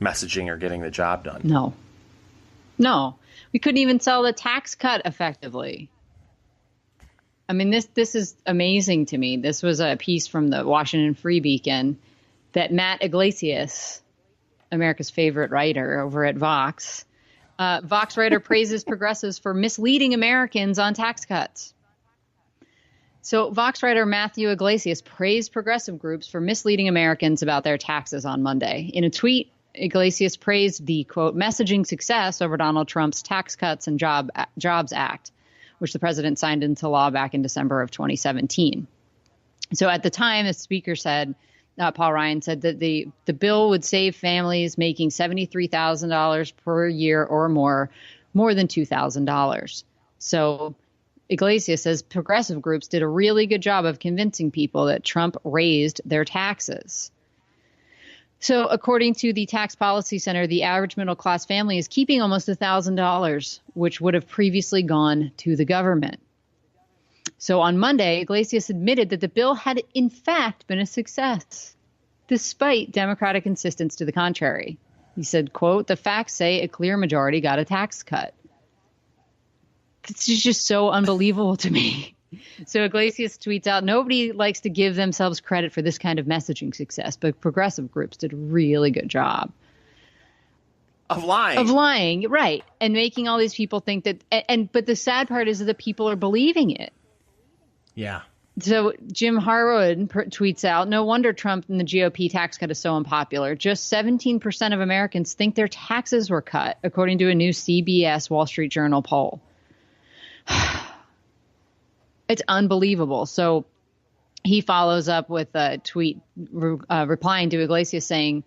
messaging or getting the job done. No, we couldn't even sell the tax cut effectively. I mean, this is amazing to me. This was a piece from the Washington Free Beacon that Matt Iglesias, America's favorite writer over at Vox. Vox writer praises progressives for misleading Americans on tax cuts. So Vox writer Matthew Iglesias praised progressive groups for misleading Americans about their taxes on Monday. In a tweet, Iglesias praised the, quote, messaging success over Donald Trump's Tax Cuts and Jobs Act, which the president signed into law back in December of 2017. So at the time, the speaker said, Paul Ryan said that the bill would save families making $73,000 per year or more than $2,000. So Iglesias says progressive groups did a really good job of convincing people that Trump raised their taxes. So according to the Tax Policy Center, the average middle class family is keeping almost $1,000, which would have previously gone to the government. So on Monday, Iglesias admitted that the bill had in fact been a success, despite Democratic insistence to the contrary. He said, quote, the facts say a clear majority got a tax cut. This is just so unbelievable to me. So Iglesias tweets out, nobody likes to give themselves credit for this kind of messaging success, but progressive groups did a really good job. Of lying. Of lying, right. And making all these people think that, but the sad part is that people are believing it. Yeah. So Jim Harwood tweets out, no wonder Trump and the GOP tax cut is so unpopular. Just 17% of Americans think their taxes were cut, according to a new CBS Wall Street Journal poll. It's unbelievable. So he follows up with a tweet replying to Iglesias saying,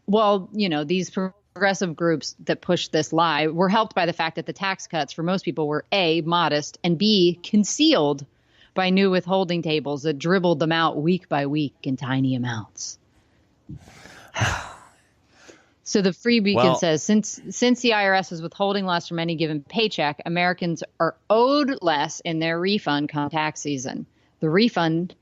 well, you know, these progressive groups that push this lie were helped by the fact that the tax cuts for most people were A, modest, and B, concealed by new withholding tables that dribbled them out week by week in tiny amounts. So the Free Beacon says, since the IRS is withholding less from any given paycheck, Americans are owed less in their refund come tax season. The refund,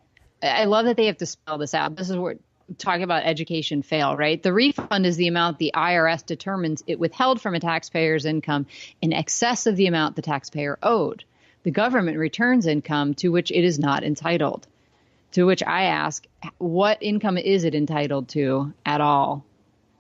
I love that they have to spell this out. This is what talking about education fail, right? The refund is the amount the IRS determines it withheld from a taxpayer's income in excess of the amount the taxpayer owed. The government returns income to which it is not entitled. To which I ask, what income is it entitled to at all?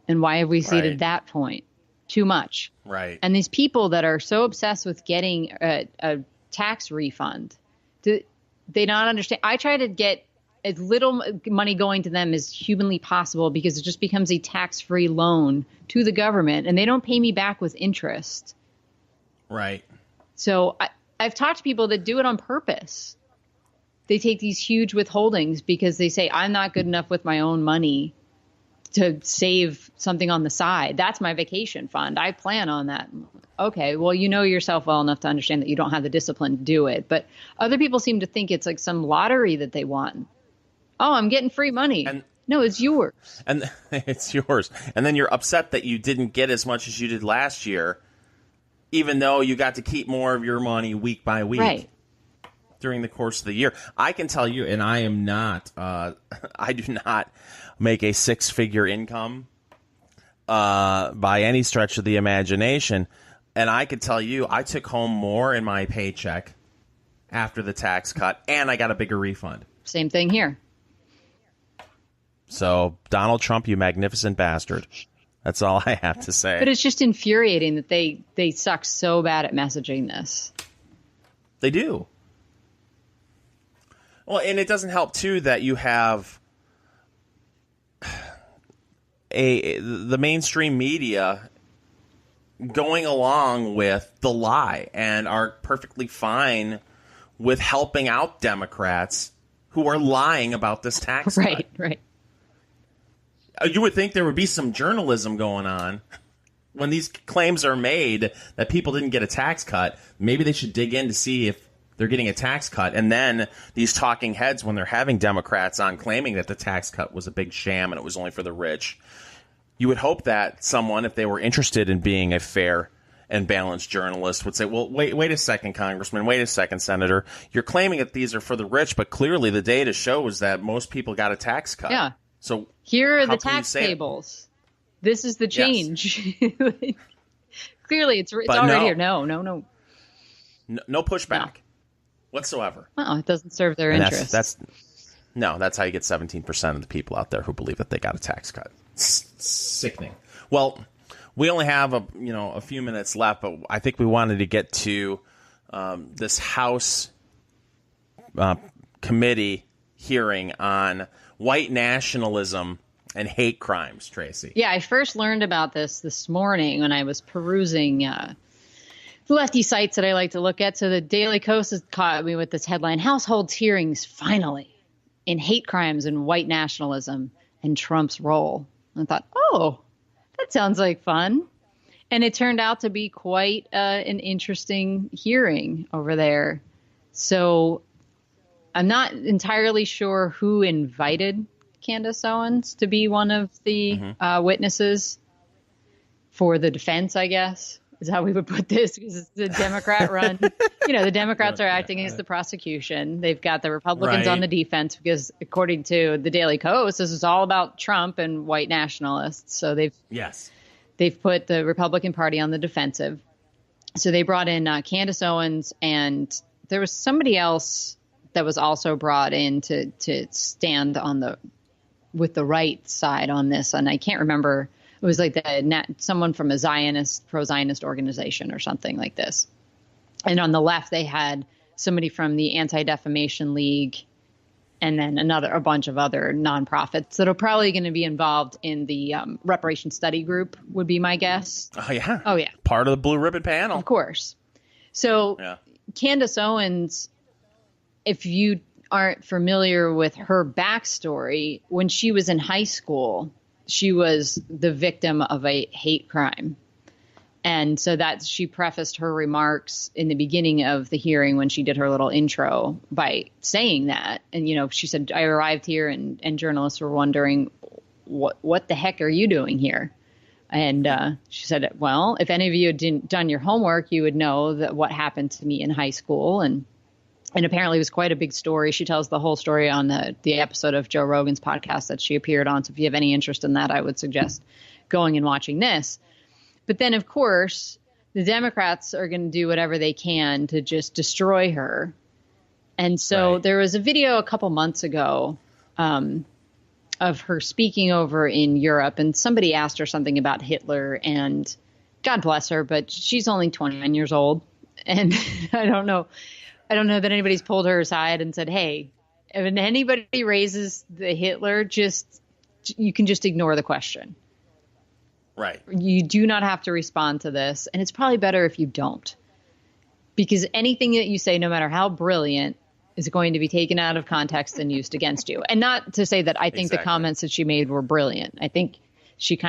And why have we ceded that point? Too much. Right. And these people that are so obsessed with getting a tax refund, do they not understand? I try to get as little money going to them as humanly possible because it just becomes a tax-free loan to the government, and they don't pay me back with interest. Right. So I've talked to people that do it on purpose. They take these huge withholdings because they say, I'm not good enough with my own money to save something on the side. That's my vacation fund. I plan on that. Okay, well, you know yourself well enough to understand that you don't have the discipline to do it. But other people seem to think it's like some lottery that they won. Oh, I'm getting free money. No, it's yours. And it's yours. And then you're upset that you didn't get as much as you did last year, even though you got to keep more of your money week by week. Right. during the course of the year. I can tell you, and I am not, I do not make a six-figure income by any stretch of the imagination. And I can tell you, I took home more in my paycheck after the tax cut, and I got a bigger refund. Same thing here. So, Donald Trump, you magnificent bastard. That's all I have to say. But it's just infuriating that they suck so bad at messaging this. They do. Well, and it doesn't help, too, that you have the mainstream media going along with the lie and are perfectly fine with helping out Democrats who are lying about this tax cut. Right. You would think there would be some journalism going on when these claims are made that people didn't get a tax cut. Maybe they should dig in to see if they're getting a tax cut. And then these talking heads, when they're having Democrats on claiming that the tax cut was a big sham and it was only for the rich, you would hope that someone, if they were interested in being a fair and balanced journalist, would say, well, wait a second, Congressman, wait a second, Senator. You're claiming that these are for the rich, but clearly the data shows that most people got a tax cut. Yeah. So here are the tax tables. This is the change. Yes. Clearly, it's already here. No pushback whatsoever. Well, it doesn't serve their interests. That's how you get 17% of the people out there who believe that they got a tax cut. Sickening. Well, we only have a few minutes left, but I think we wanted to get to this House committee hearing on white nationalism and hate crimes, Tracy. Yeah, I first learned about this morning when I was perusing the lefty sites that I like to look at. So the Daily Kos has caught me with this headline: Households hearings finally in hate crimes and white nationalism and Trump's role. And I thought, oh, that sounds like fun. And it turned out to be quite an interesting hearing over there. So I'm not entirely sure who invited Candace Owens to be one of the witnesses for the defense, I guess, is how we would put this, because it's the Democrat run. The Democrats are acting as the prosecution. They've got the Republicans on the defense because, according to the Daily Kos, this is all about Trump and white nationalists. So they've put the Republican Party on the defensive. So they brought in Candace Owens, and there was somebody else that was also brought in to stand with the right side on this. And I can't remember. It was like someone from a pro-Zionist organization or something like this. And on the left, they had somebody from the Anti-Defamation League, and then a bunch of other nonprofits that are probably going to be involved in the reparation study group, would be my guess. Oh, yeah. Oh, yeah. Part of the Blue Ribbon panel. Of course. So Candace Owens, if you aren't familiar with her backstory, when she was in high school, she was the victim of a hate crime. And so she prefaced her remarks in the beginning of the hearing when she did her little intro by saying that. And, she said, I arrived here and journalists were wondering, what the heck are you doing here? And she said, well, if any of you had done your homework, you would know that what happened to me in high school. And apparently it was quite a big story. She tells the whole story on the episode of Joe Rogan's podcast that she appeared on. So if you have any interest in that, I would suggest going and watching this. But then, of course, the Democrats are going to do whatever they can to just destroy her. And so there was a video a couple months ago of her speaking over in Europe. And somebody asked her something about Hitler. And God bless her, but she's only 29 years old. And I don't know that anybody's pulled her aside and said, hey, if anybody raises the Hitler, you can just ignore the question. Right. You do not have to respond to this. And it's probably better if you don't. Because anything that you say, no matter how brilliant, is going to be taken out of context and used against you. And not to say that I think the comments that she made were brilliant. I think she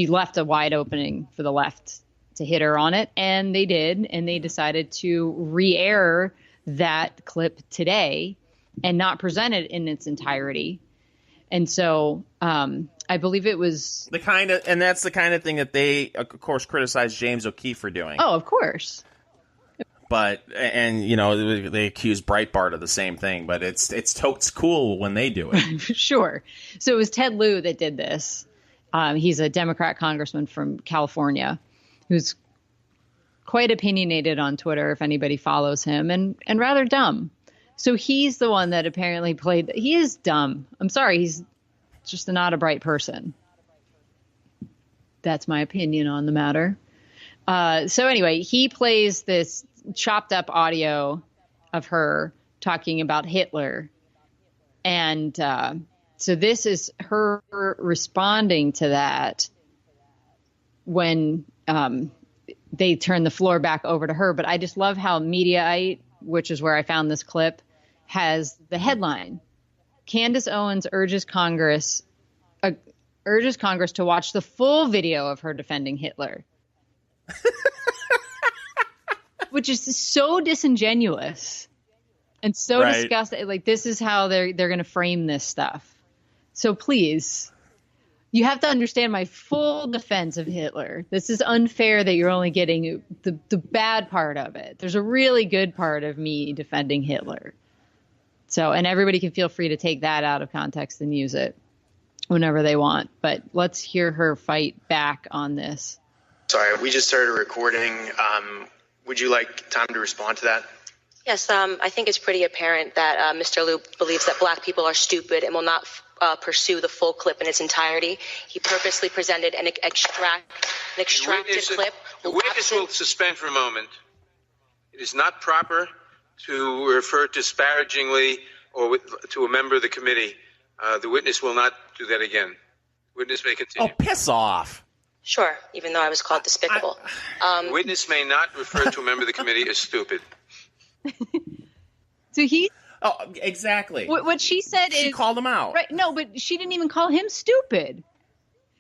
left a wide opening for the left to hit her on it, and they did, and they decided to re-air that clip today and not present it in its entirety. And so I believe it was and that's the kind of thing that they, of course, criticized James O'Keefe for doing. Oh, of course. But they accuse Breitbart of the same thing, but it's totes cool when they do it. Sure. So it was Ted Lieu that did this. He's a Democrat congressman from California who's quite opinionated on Twitter, if anybody follows him, and rather dumb. So he's the one that apparently played. He is dumb. I'm sorry. He's just not a bright person. That's my opinion on the matter. So anyway, he plays this chopped up audio of her talking about Hitler. And so this is her responding to that when they turn the floor back over to her. But I just love how Mediaite, which is where I found this clip, has the headline: Candace Owens urges Congress to watch the full video of her defending Hitler. Which is so disingenuous and so disgusting. Like, this is how they're going to frame this stuff. So please, you have to understand my full defense of Hitler. This is unfair that you're only getting the bad part of it. There's a really good part of me defending Hitler. So, and everybody can feel free to take that out of context and use it whenever they want. But let's hear her fight back on this. Sorry, we just started recording. Would you like time to respond to that? Yes, I think it's pretty apparent that Mr. Lieu believes that black people are stupid and will not pursue the full clip in its entirety. He purposely presented an extracted clip. The witness will suspend for a moment. It is not proper to refer disparagingly to a member of the committee. The witness will not do that again. Witness may continue. Oh, piss off. Sure, even though I was called despicable. Witness may not refer to a member of the committee as stupid. So he... Oh, exactly. What she said is... She called him out. Right, no, but she didn't even call him stupid.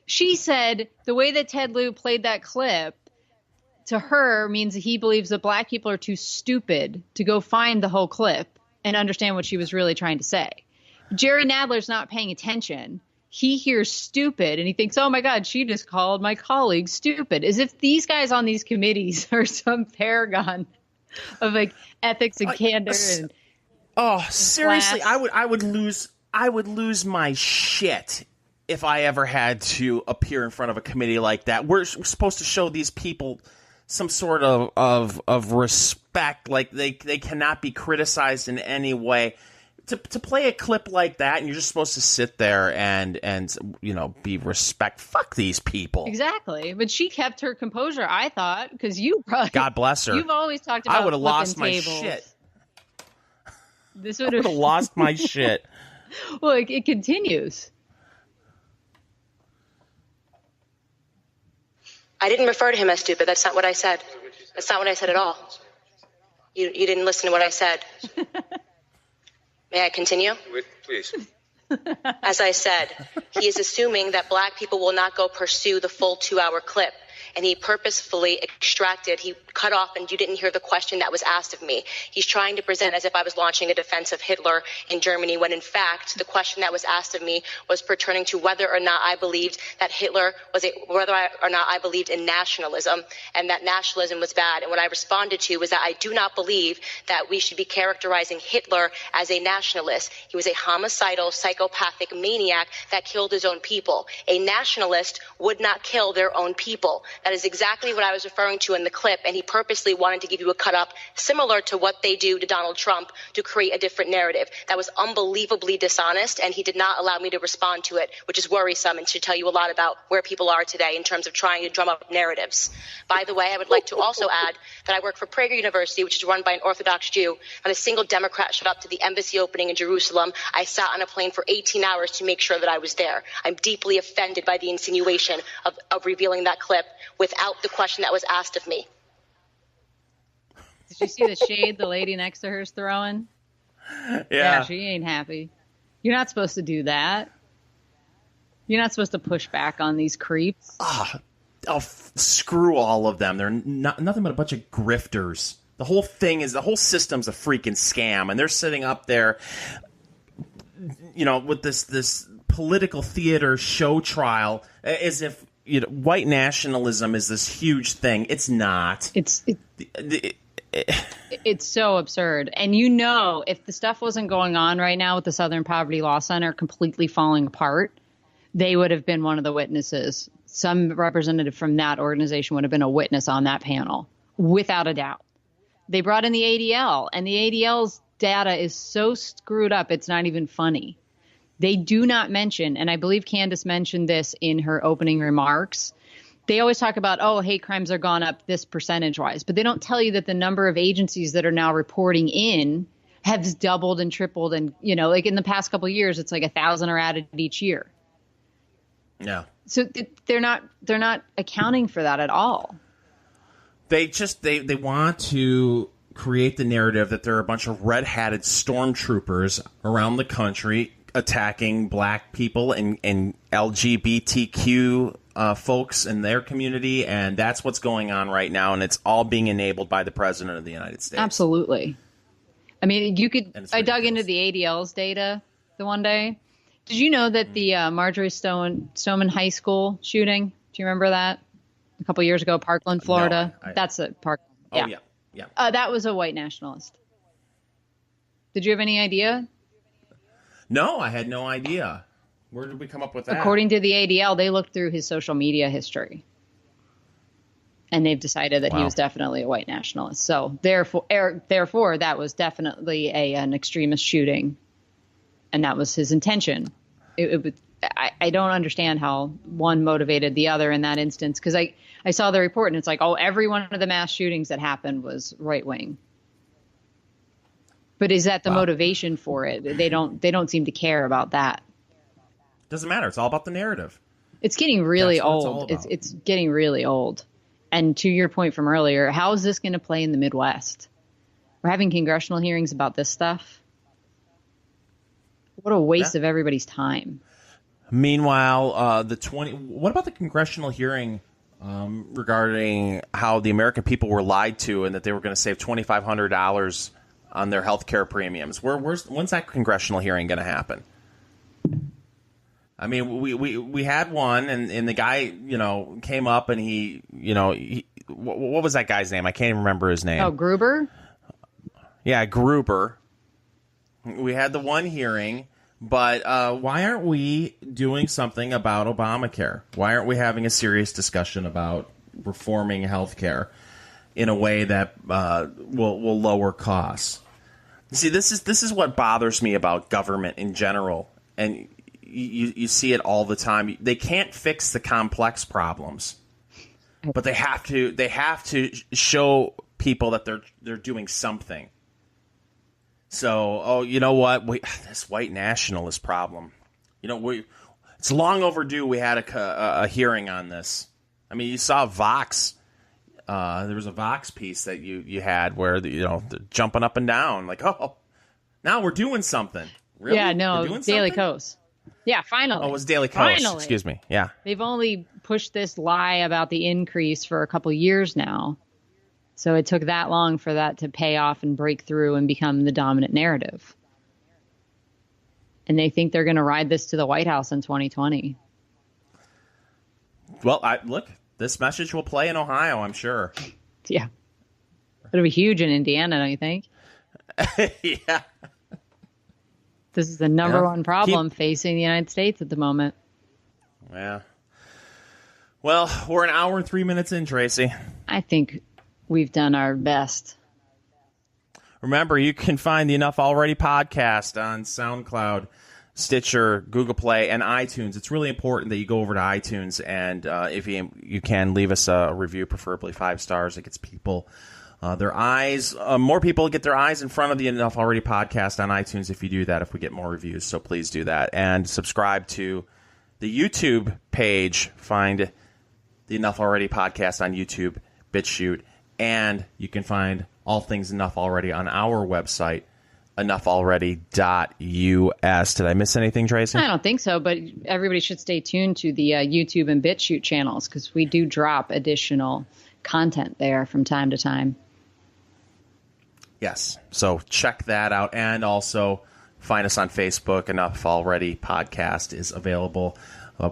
She said the way that Ted Lieu played that clip to her means that he believes that black people are too stupid to go find the whole clip and understand what she was really trying to say. Jerry Nadler's not paying attention. He hears stupid and he thinks, oh my God, she just called my colleague stupid. As if these guys on these committees are some paragon of like ethics and candor and seriously, class. I would lose my shit if I ever had to appear in front of a committee like that. We're supposed to show these people some sort of respect, like they cannot be criticized in any way. To play a clip like that, and you're just supposed to sit there and be respect. Fuck these people. Exactly, but she kept her composure. I thought, because you probably, God bless her. You've always talked about. I would have lost my tables. Shit. This would have lost my shit. Well, it continues. I didn't refer to him as stupid. That's not what I said. That's not what I said at all. You didn't listen to what I said. May I continue? Please. As I said, he is assuming that black people will not go pursue the full 2-hour clip. And he purposefully he cut off, and you didn't hear the question that was asked of me. He's trying to present as if I was launching a defense of Hitler in Germany, when in fact, the question that was asked of me was pertaining to whether or not I believed that whether or not I believed in nationalism, and that nationalism was bad. And what I responded to was that I do not believe that we should be characterizing Hitler as a nationalist. He was a homicidal, psychopathic maniac that killed his own people. A nationalist would not kill their own people. That is exactly what I was referring to in the clip, and he purposely wanted to give you a cut-up similar to what they do to Donald Trump to create a different narrative. That was unbelievably dishonest, and he did not allow me to respond to it, which is worrisome and should tell you a lot about where people are today in terms of trying to drum up narratives. By the way, I would like to also add that I work for Prager University, which is run by an Orthodox Jew. Not a single Democrat showed up to the embassy opening in Jerusalem. I sat on a plane for 18 hours to make sure that I was there. I'm deeply offended by the insinuation of revealing that clip without the question that was asked of me. Did you see the shade the lady next to her is throwing? Yeah, she ain't happy. You're not supposed to do that. You're not supposed to push back on these creeps. Screw all of them. They're nothing but a bunch of grifters. The whole system's a freaking scam, and they're sitting up there, with this political theater show trial as if white nationalism is this huge thing. It's not. It's so absurd. And if the stuff wasn't going on right now with the Southern Poverty Law Center completely falling apart, they would have been one of the witnesses. Some representative from that organization would have been a witness on that panel, without a doubt. They brought in the ADL, and the ADL's data is so screwed up, it's not even funny. They do not mention, and I believe Candace mentioned this in her opening remarks, they always talk about, hate crimes are gone up this percentage-wise, but they don't tell you that the number of agencies that are now reporting in has doubled and tripled, and, like in the past couple of years, it's like 1,000 are added each year. Yeah. So they're not accounting for that at all. They want to create the narrative that there are a bunch of red-hatted stormtroopers around the country attacking black people and LGBTQ folks in their community, and that's what's going on right now, and it's all being enabled by the President of the United States. Absolutely. I mean, I dug into the ADL's data the one day. Did you know that the Marjorie Stoneman High School shooting, do you remember that? A couple years ago, Parkland, Florida. No, That's a Parkland. Oh, yeah. That was a white nationalist. Did you have any idea? No, I had no idea. Where did we come up with that? According to the ADL, they looked through his social media history. And they've decided that he was definitely a white nationalist. So therefore, that was definitely an extremist shooting. And that was his intention. I don't understand how one motivated the other in that instance, because I saw the report and it's like, every one of the mass shootings that happened was right wing. But is that the motivation for it? They don't seem to care about that. Doesn't matter. It's all about the narrative. It's getting really old. It's getting really old. And to your point from earlier, how is this going to play in the Midwest? We're having congressional hearings about this stuff. What a waste of everybody's time. Meanwhile, what about the congressional hearing regarding how the American people were lied to and that they were going to save $2,500 on their health care premiums? When's that congressional hearing going to happen? I mean, we had one, and the guy, came up and he what was that guy's name? I can't even remember his name. Oh, Gruber? Yeah, Gruber. We had the one hearing, but why aren't we doing something about Obamacare? Why aren't we having a serious discussion about reforming health care in a way that will lower costs? See, this is what bothers me about government in general, and you see it all the time. They can't fix the complex problems, but they have to show people that they're doing something. So, you know what? This white nationalist problem. It's long overdue. We had a hearing on this. I mean, you saw Vox. There was a Vox piece that you had where they're jumping up and down, like, now we're doing something. Really? Yeah, no, Daily Kos. Yeah, finally. Oh, it was Daily Kos. Finally. Excuse me. Yeah. They've only pushed this lie about the increase for a couple years now. So it took that long for that to pay off and break through and become the dominant narrative. And they think they're going to ride this to the White House in 2020. Well, look, this message will play in Ohio, I'm sure. Yeah. It'll be huge in Indiana, don't you think? Yeah. This is the number one problem facing the United States at the moment. Yeah. Well, we're an hour and 3 minutes in, Tracy. I think we've done our best. Remember, you can find the Enough Already podcast on SoundCloud, Stitcher, Google Play, and iTunes. It's really important that you go over to iTunes and if you can, leave us a review, preferably 5 stars. It gets people their eyes. More people get their eyes in front of the Enough Already podcast on iTunes if you do that, if we get more reviews. So please do that. And subscribe to the YouTube page. Find the Enough Already podcast on YouTube, BitChute. And you can find all things Enough Already on our website, enoughалready.us. Did I miss anything, Tracy? I don't think so, but everybody should stay tuned to the YouTube and BitChute channels because we do drop additional content there from time to time. Yes. So check that out. And also find us on Facebook. Enough Already podcast is available.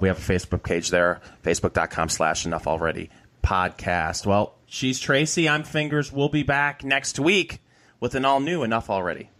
We have a Facebook page there, facebook.com/Enough Already podcast. Well, she's Tracy. I'm Fingers. We'll be back next week with an all-new Enough Already.